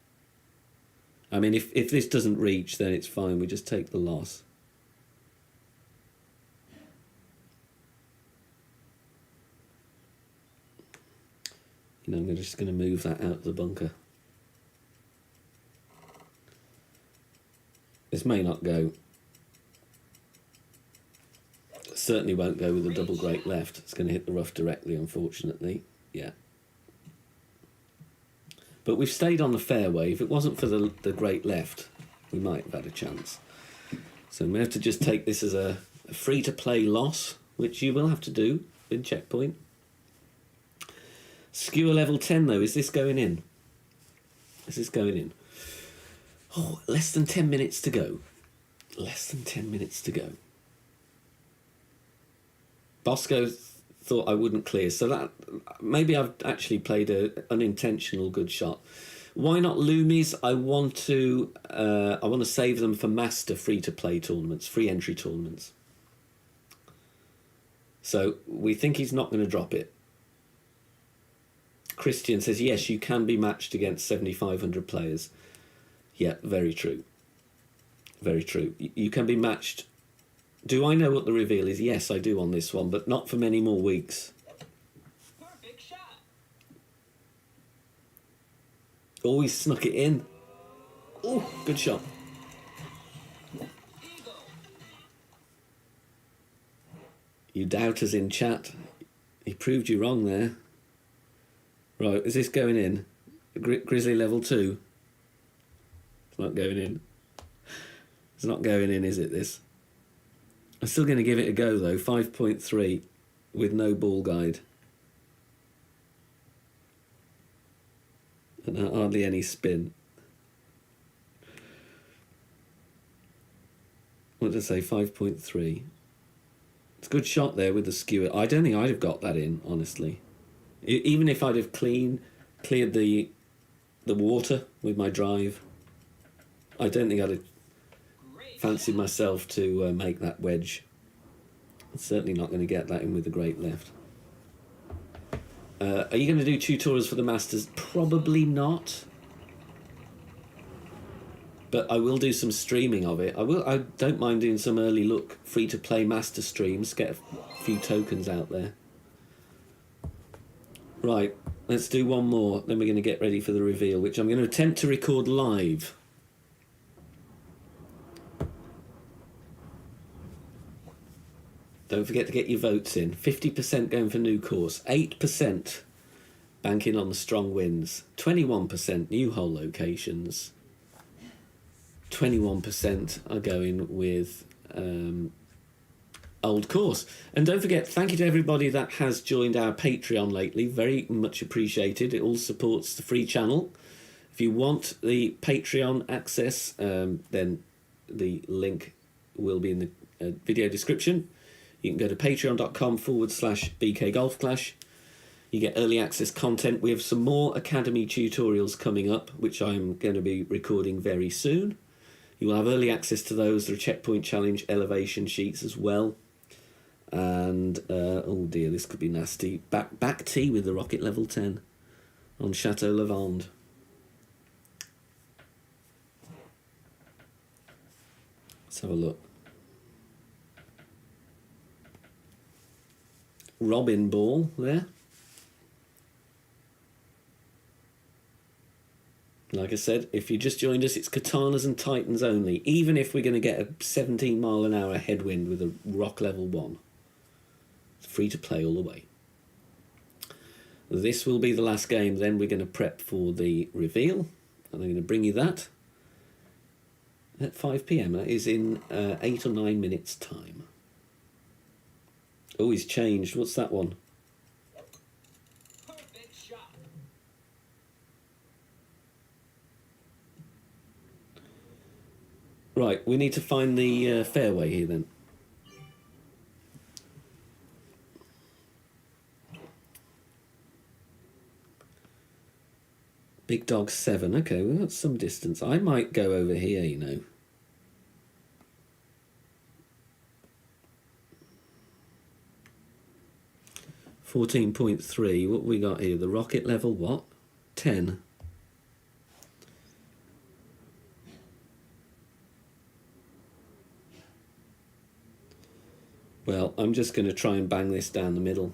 I mean, if this doesn't reach, then it's fine. We just take the loss. You know, I'm just going to move that out of the bunker. This may not go. Certainly won't go with a double great left. It's going to hit the rough directly, unfortunately. Yeah. But we've stayed on the fairway. If it wasn't for the great left, we might have had a chance. So we have to just take this as a free-to-play loss, which you will have to do in Checkpoint. Skewer level 10, though. Is this going in? Is this going in? Oh, less than 10 minutes to go. Less than 10 minutes to go. Bosco thought I wouldn't clear, so that maybe I've actually played an unintentional good shot. Why not Loomies? I want to save them for master free-to-play tournaments, free entry tournaments. So we think he's not going to drop it. Christian says, yes, you can be matched against 7,500 players. Yeah, very true. Very true. You can be matched. Do I know what the reveal is? Yes, I do on this one, but not for many more weeks. Perfect shot. Oh, he snuck it in. Oh, good shot. Eagle. You doubters in chat. He proved you wrong there. Right, is this going in? Grizzly level 2? It's not going in. It's not going in, is it, this? I'm still going to give it a go, though. 5.3 with no ball guide. And hardly any spin. What did I say? 5.3. It's a good shot there with the skewer. I don't think I'd have got that in, honestly. Even if I'd have cleared the water with my drive, I don't think I'd have fancied myself to make that wedge. I'm certainly not going to get that in with the great left. Are you going to do tutorials for the Masters? Probably not. But I will do some streaming of it. I don't mind doing some early look free-to-play Master streams, get a few tokens out there. Right, let's do one more, then we're going to get ready for the reveal, which I'm going to attempt to record live. Don't forget to get your votes in. 50% going for new course. 8% banking on the strong winds. 21% new hole locations. 21% are going with old course. And don't forget, thank you to everybody that has joined our Patreon lately. Very much appreciated. It all supports the free channel. If you want the Patreon access, then the link will be in the video description. You can go to patreon.com/BK Golf Clash. You get early access content. We have some more Academy tutorials coming up, which I'm going to be recording very soon. You will have early access to those. There are checkpoint challenge elevation sheets as well. And, oh dear, this could be nasty. Back tee with the rocket level 10 on Chateau Lavande. Let's have a look. Robin ball there. Like I said, if you just joined us, it's Katanas and Titans only, even if we're going to get a 17 mile an hour headwind with a rock level 1. It's free to play all the way. This will be the last game, then we're going to prep for the reveal, and I'm going to bring you that at 5 PM. That is in 8 or 9 minutes' time. Oh, he's changed. What's that one? Perfect shot. Right, we need to find the fairway here then. Big dog 7. Okay, we've got some distance. I might go over here, you know. .3. What we got here? The rocket level what? 10. Well, I'm just going to try and bang this down the middle.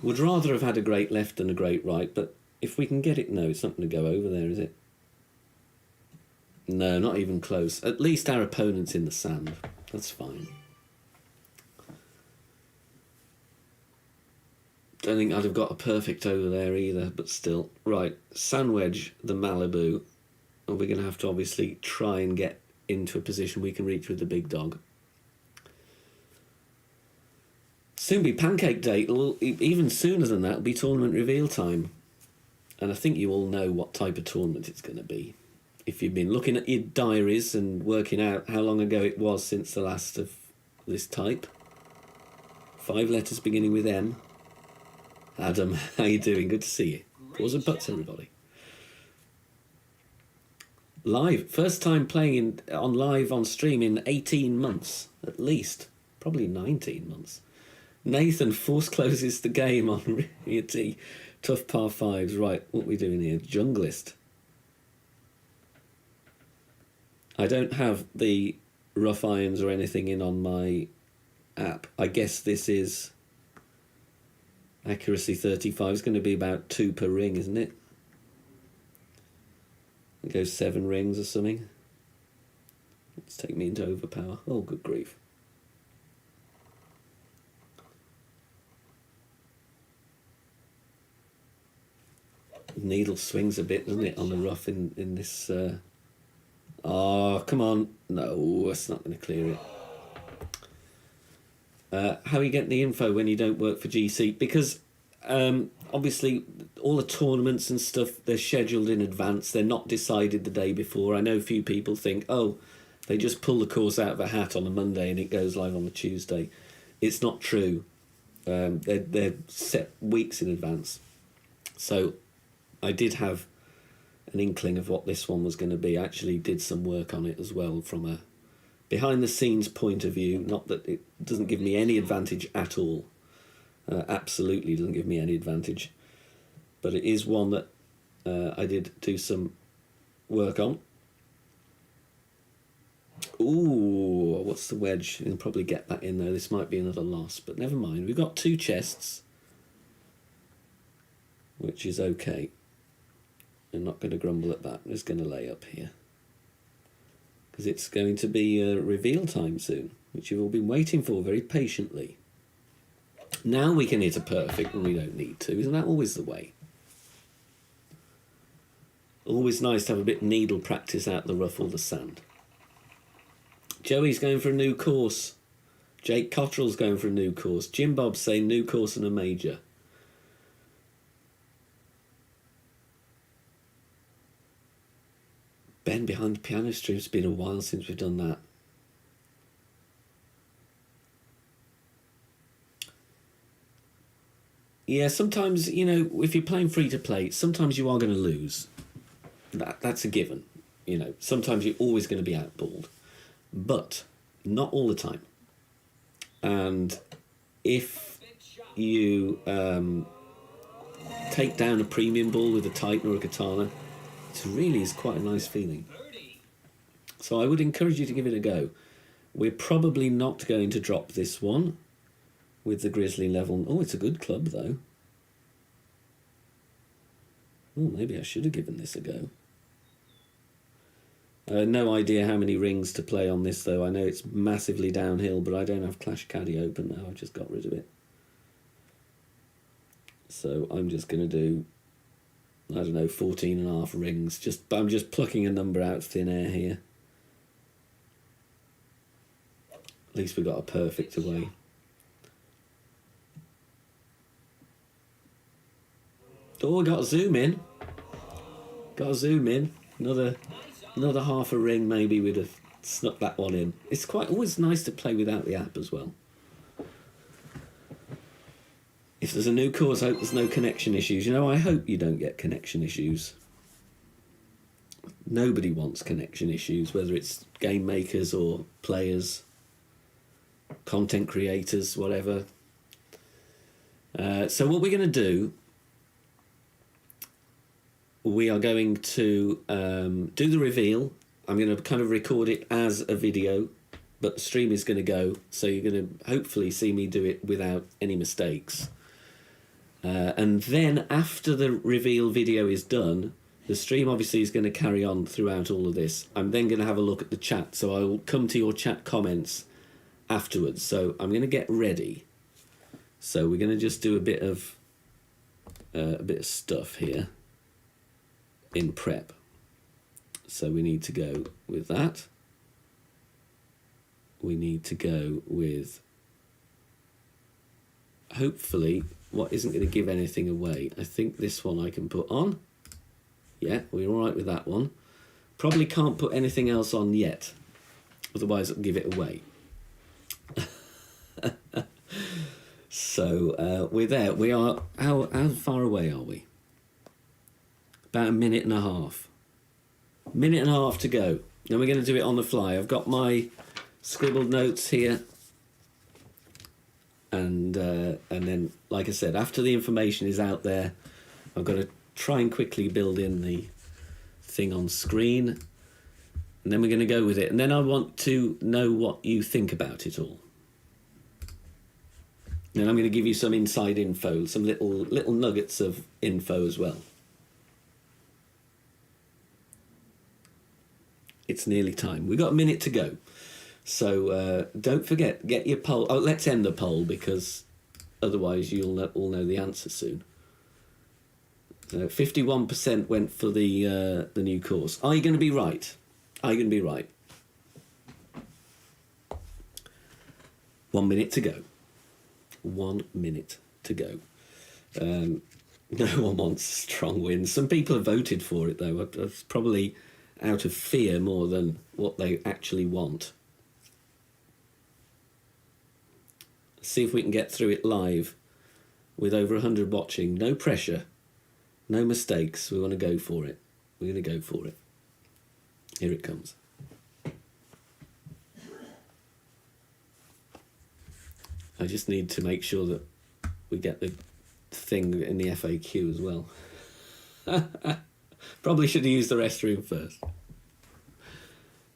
Would rather have had a great left than a great right, but if we can get it... No, it's not going to go over there, is it? No, not even close. At least our opponent's in the sand. That's fine. Don't think I'd have got a perfect over there either, but still. Right, sand wedge, the Malibu. And we're going to have to obviously try and get into a position we can reach with the big dog. Soon be pancake day. Even sooner than that, it'll be tournament reveal time. And I think you all know what type of tournament it's going to be. If you've been looking at your diaries and working out how long ago it was since the last of this type. 5 letters beginning with M. Adam, how you doing? Good to see you. Pause and butts, everybody. Live. First time playing on live on stream in 18 months, at least. Probably 19 months. Nathan force closes the game on Riety. Tough par 5s. Right, what are we doing here? Junglist. I don't have the rough irons or anything in on my app. I guess this is accuracy 35. It's going to be about 2 per ring, isn't it? It goes 7 rings or something. Let's take me into overpower. Oh, good grief. Needle swings a bit, doesn't it, on the rough in this... Oh, come on. No, that's not going to clear it. How are you getting the info when you don't work for GC? Because obviously all the tournaments and stuff, they're scheduled in advance. They're not decided the day before. I know a few people think, oh, they just pull the course out of a hat on a Monday and it goes live on a Tuesday. It's not true. They're set weeks in advance. So I did have an inkling of what this one was going to be. I actually did some work on it as well from a behind-the-scenes point of view. Not that it doesn't give me any advantage at all. Absolutely doesn't give me any advantage. But it is one that I did do some work on. Ooh, what's the wedge? You'll probably get that in there. This might be another loss, but never mind. We've got 2 chests, which is okay. I'm not going to grumble at that. I'm just going to lay up here. Because it's going to be reveal time soon, which you've all been waiting for very patiently. Now we can hit a perfect when we don't need to. Isn't that always the way? Always nice to have a bit needle practice out the rough or the sand. Joey's going for a new course. Jake Cottrell's going for a new course. Jim Bob's saying new course and a major. Ben behind the piano stream. It's been a while since we've done that. Yeah, sometimes, you know, if you're playing free to play, sometimes you are going to lose. That's a given. You know, sometimes you're always going to be outballed. But not all the time. And if you take down a premium ball with a Titan or a Katana, it really is quite a nice feeling. So I would encourage you to give it a go. We're probably not going to drop this one with the Grizzly level. Oh, it's a good club, though. Oh, maybe I should have given this a go. I had no idea how many rings to play on this, though. I know it's massively downhill, but I don't have Clash Caddy open now. I've just got rid of it. So I'm just going to do, I don't know, 14.5 rings. I'm just plucking a number out of thin air here. At least we got a perfect away. Oh, got to zoom in. Got to zoom in. Another half a ring, maybe we'd have snuck that one in. It's quite always nice to play without the app as well. If there's a new course, I hope there's no connection issues. You know, I hope you don't get connection issues. Nobody wants connection issues, whether it's game makers or players, content creators, whatever. So what we're going to do, we are going to do the reveal. I'm going to kind of record it as a video, but the stream is going to go, so you're going to hopefully see me do it without any mistakes. And then after the reveal video is done, the stream obviously is going to carry on throughout all of this. I'm then going to have a look at the chat, so I will come to your chat comments afterwards. So I'm going to get ready. So we're going to just do a bit of stuff here in prep. So we need to go with that. We need to go with, hopefully, what isn't going to give anything away. I think this one I can put on. Yeah, we're all right with that one. Probably can't put anything else on yet, otherwise it'll give it away. So we're there. We are, how far away are we? About a minute and a half. Minute and a half to go. Then we're going to do it on the fly. I've got my scribbled notes here. And then, like I said, after the information is out there, I've got to try and quickly build in the thing on screen. And then we're going to go with it. And then I want to know what you think about it all. And I'm going to give you some inside info, some little nuggets of info as well. It's nearly time. We've got a minute to go. So don't forget, get your poll. Oh, let's end the poll, because otherwise you'll all know the answer soon. 51% went for the new course. Are you going to be right? Are you going to be right? 1 minute to go. 1 minute to go. No one wants a strong win. Some people have voted for it, though. It's probably out of fear more than what they actually want. See if we can get through it live with over 100 watching. No pressure, no mistakes. We want to go for it. We're going to go for it. Here it comes. I just need to make sure that we get the thing in the FAQ as well. Probably should have used the restroom first.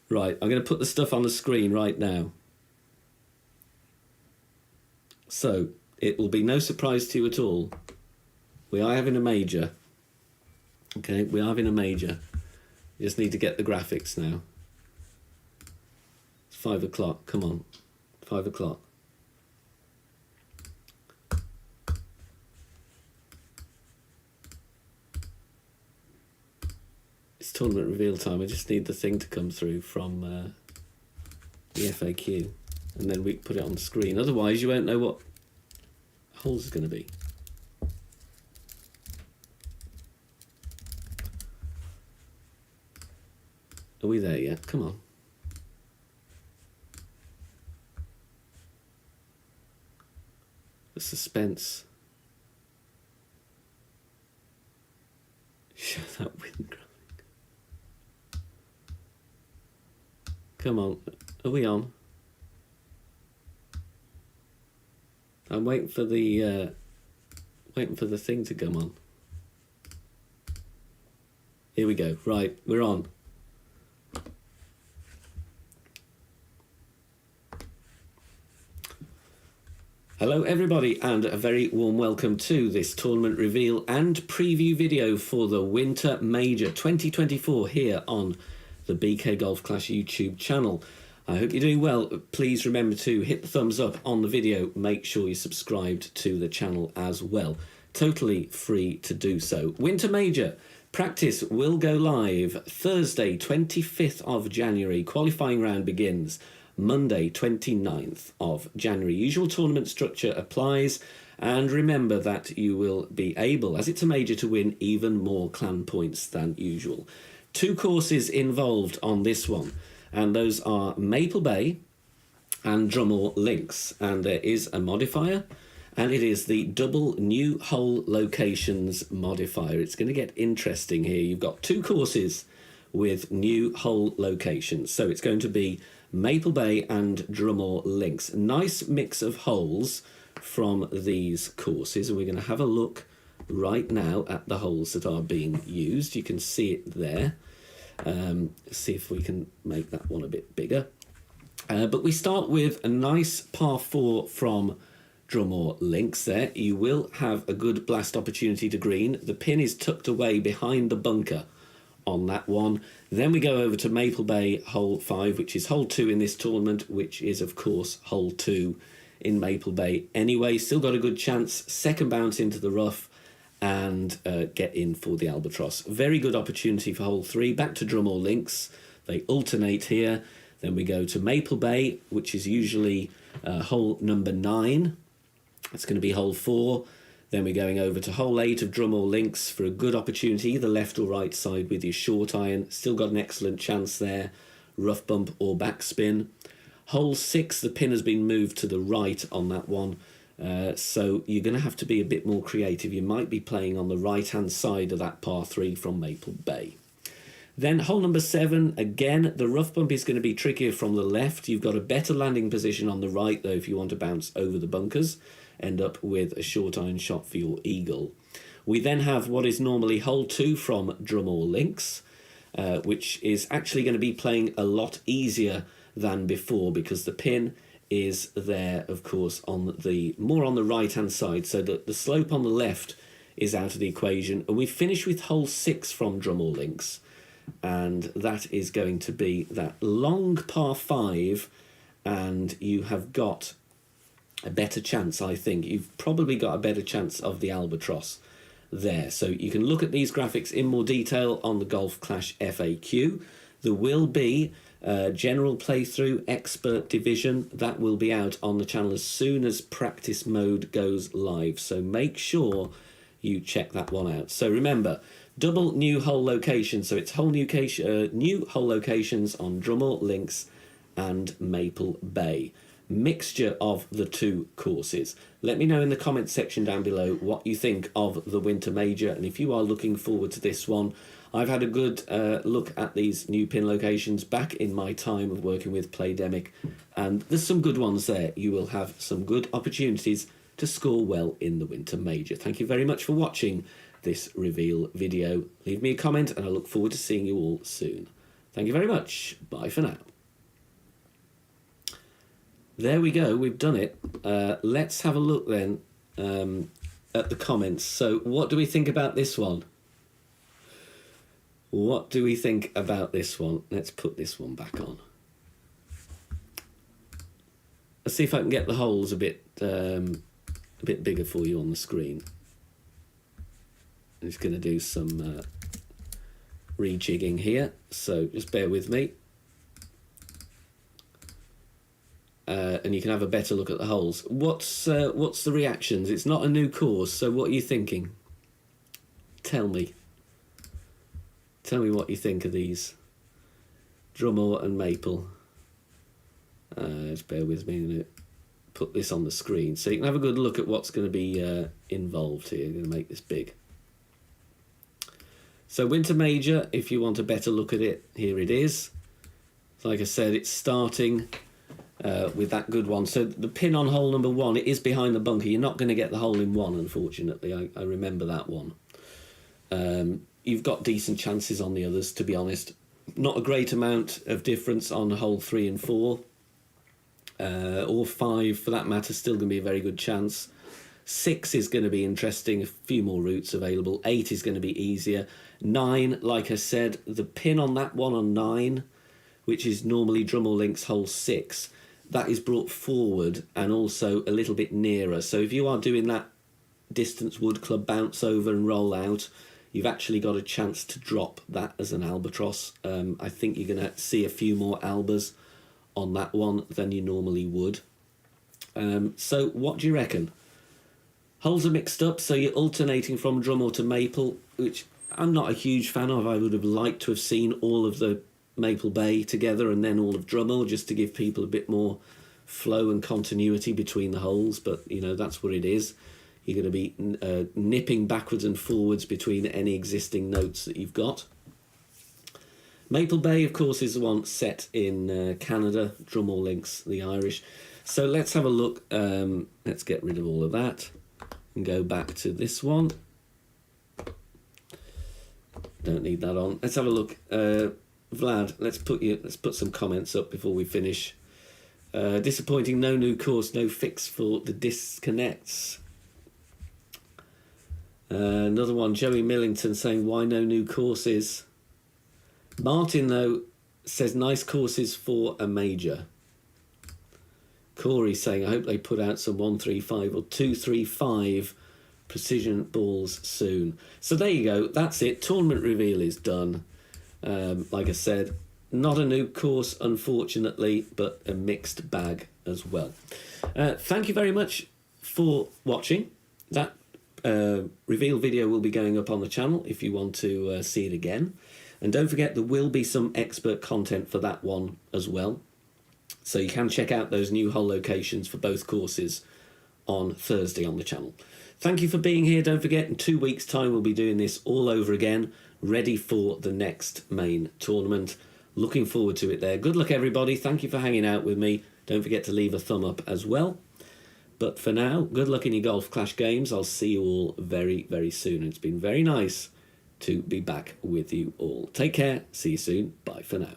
Right, I'm going to put the stuff on the screen right now. So, it will be no surprise to you at all. We are having a major. Okay, we are having a major. We just need to get the graphics now. It's 5 o'clock. Come on. 5 o'clock. It's tournament reveal time. I just need the thing to come through from the FAQ. And then we put it on the screen. Otherwise, you won't know what holes is going to be. Are we there yet? Come on. The suspense. Show that wind graphic. Come on. Are we on? I'm waiting for the thing to come on. Here we go. Right, we're on. Hello everybody, and a very warm welcome to this tournament reveal and preview video for the Winter Major 2024 here on the BK Golf Clash YouTube channel. I hope you're doing well. Please remember to hit the thumbs up on the video. Make sure you're subscribed to the channel as well. Totally free to do so. Winter Major practice will go live Thursday 25th of January. Qualifying round begins Monday 29th of January. Usual tournament structure applies, and remember that you will be able, as it's a major, to win even more clan points than usual. 2 courses involved on this one, and those are Maple Bay and Drumore Links, and there is a modifier, and it is the double new hole locations modifier. It's going to get interesting here. You've got 2 courses with new hole locations, so it's going to be Maple Bay and Drumore Links. Nice mix of holes from these courses, and we're going to have a look right now at the holes that are being used. You can see it there. See if we can make that one a bit bigger. But we start with a nice par 4 from Drumore Links there. You will have a good blast opportunity to green. The pin is tucked away behind the bunker on that one. Then we go over to Maple Bay hole 5, which is hole 2 in this tournament, which is of course hole 2 in Maple Bay anyway. Still got a good chance. Second bounce into the rough and get in for the albatross. Very good opportunity for hole 3. Back to Drumore Links. They alternate here. Then we go to Maple Bay, which is usually hole number 9. It's going to be hole 4. Then we're going over to hole 8 of Drumore Links for a good opportunity, either left or right side with your short iron. Still got an excellent chance there. Rough bump or backspin. Hole 6, the pin has been moved to the right on that one. So you're going to have to be a bit more creative. You might be playing on the right-hand side of that par 3 from Maple Bay. Then hole number 7, again, the rough bump is going to be trickier from the left. You've got a better landing position on the right, though, if you want to bounce over the bunkers. End up with a short iron shot for your eagle. We then have what is normally hole 2 from Drumore Links, which is actually going to be playing a lot easier than before because the pin is there, of course, more on the right-hand side, so that the slope on the left is out of the equation. And we finish with hole 6 from Drumore Links, and that is going to be that long par 5, and you have got a better chance, I think. You've probably got a better chance of the albatross there. So you can look at these graphics in more detail on the Golf Clash FAQ. There will be general playthrough, expert division. That will be out on the channel as soon as practice mode goes live. So make sure you check that one out. So remember, double new hole locations. So it's new hole locations on Drumore Links and Maple Bay. Mixture of the 2 courses. Let me know in the comments section down below what you think of the Winter Major, and if you are looking forward to this one. I've had a good look at these new pin locations back in my time of working with Playdemic, and there's some good ones there. You will have some good opportunities to score well in the Winter Major. Thank you very much for watching this reveal video. Leave me a comment and I look forward to seeing you all soon. Thank you very much. Bye for now. There we go, we've done it. Let's have a look then at the comments. So what do we think about this one? What do we think about this one? Let's put this one back on. Let's see if I can get the holes a bit bigger for you on the screen. I'm just going to do some rejigging here, so just bear with me. And you can have a better look at the holes. What's the reactions? It's not a new course, so what are you thinking? Tell me. Tell me what you think of these. Drummore and Maple. Just bear with me. I'm going to put this on the screen so you can have a good look at what's going to be involved here. I'm going to make this big. So Winter Major, if you want a better look at it, here it is. Like I said, it's starting with that good one. So the pin on hole number 1, it is behind the bunker. You're not going to get the hole in 1, unfortunately. I remember that one. You've got decent chances on the others, to be honest. Not a great amount of difference on hole 3 and 4. Or 5, for that matter, still going to be a very good chance. 6 is going to be interesting, a few more routes available. 8 is going to be easier. 9, like I said, the pin on that one on 9, which is normally Drummore Links hole 6, that is brought forward and also a little bit nearer. So if you are doing that distance wood club bounce over and roll out, you've actually got a chance to drop that as an albatross. I think you're going to see a few more albas on that one than you normally would. So what do you reckon? Holes are mixed up, so you're alternating from Drummore to Maple, which I'm not a huge fan of. I would have liked to have seen all of the Maple Bay together and then all of Drummore, just to give people a bit more flow and continuity between the holes, but you know, that's what it is. You're going to be nipping backwards and forwards between any existing notes that you've got. Maple Bay, of course, is the one set in Canada. Drummore Links, the Irish. So let's have a look. Let's get rid of all of that and go back to this one. Don't need that on. Let's have a look. Vlad, let's put some comments up before we finish. Disappointing, no new course, no fix for the disconnects. Another one, Joey Millington saying, why no new courses? Martin, though, says nice courses for a major. Corey saying, I hope they put out some 135 or 235 precision balls soon. So there you go. That's it. Tournament reveal is done. Like I said, not a new course, unfortunately, but a mixed bag as well. Thank you very much for watching. That reveal video will be going up on the channel if you want to see it again. And don't forget, there will be some expert content for that one as well. So you can check out those new hole locations for both courses on Thursday on the channel. Thank you for being here. Don't forget, in 2 weeks' time, we'll be doing this all over again, ready for the next main tournament. Looking forward to it there. Good luck, everybody. Thank you for hanging out with me. Don't forget to leave a thumb up as well. But for now, good luck in your Golf Clash games. I'll see you all very, very soon. It's been very nice to be back with you all. Take care. See you soon. Bye for now.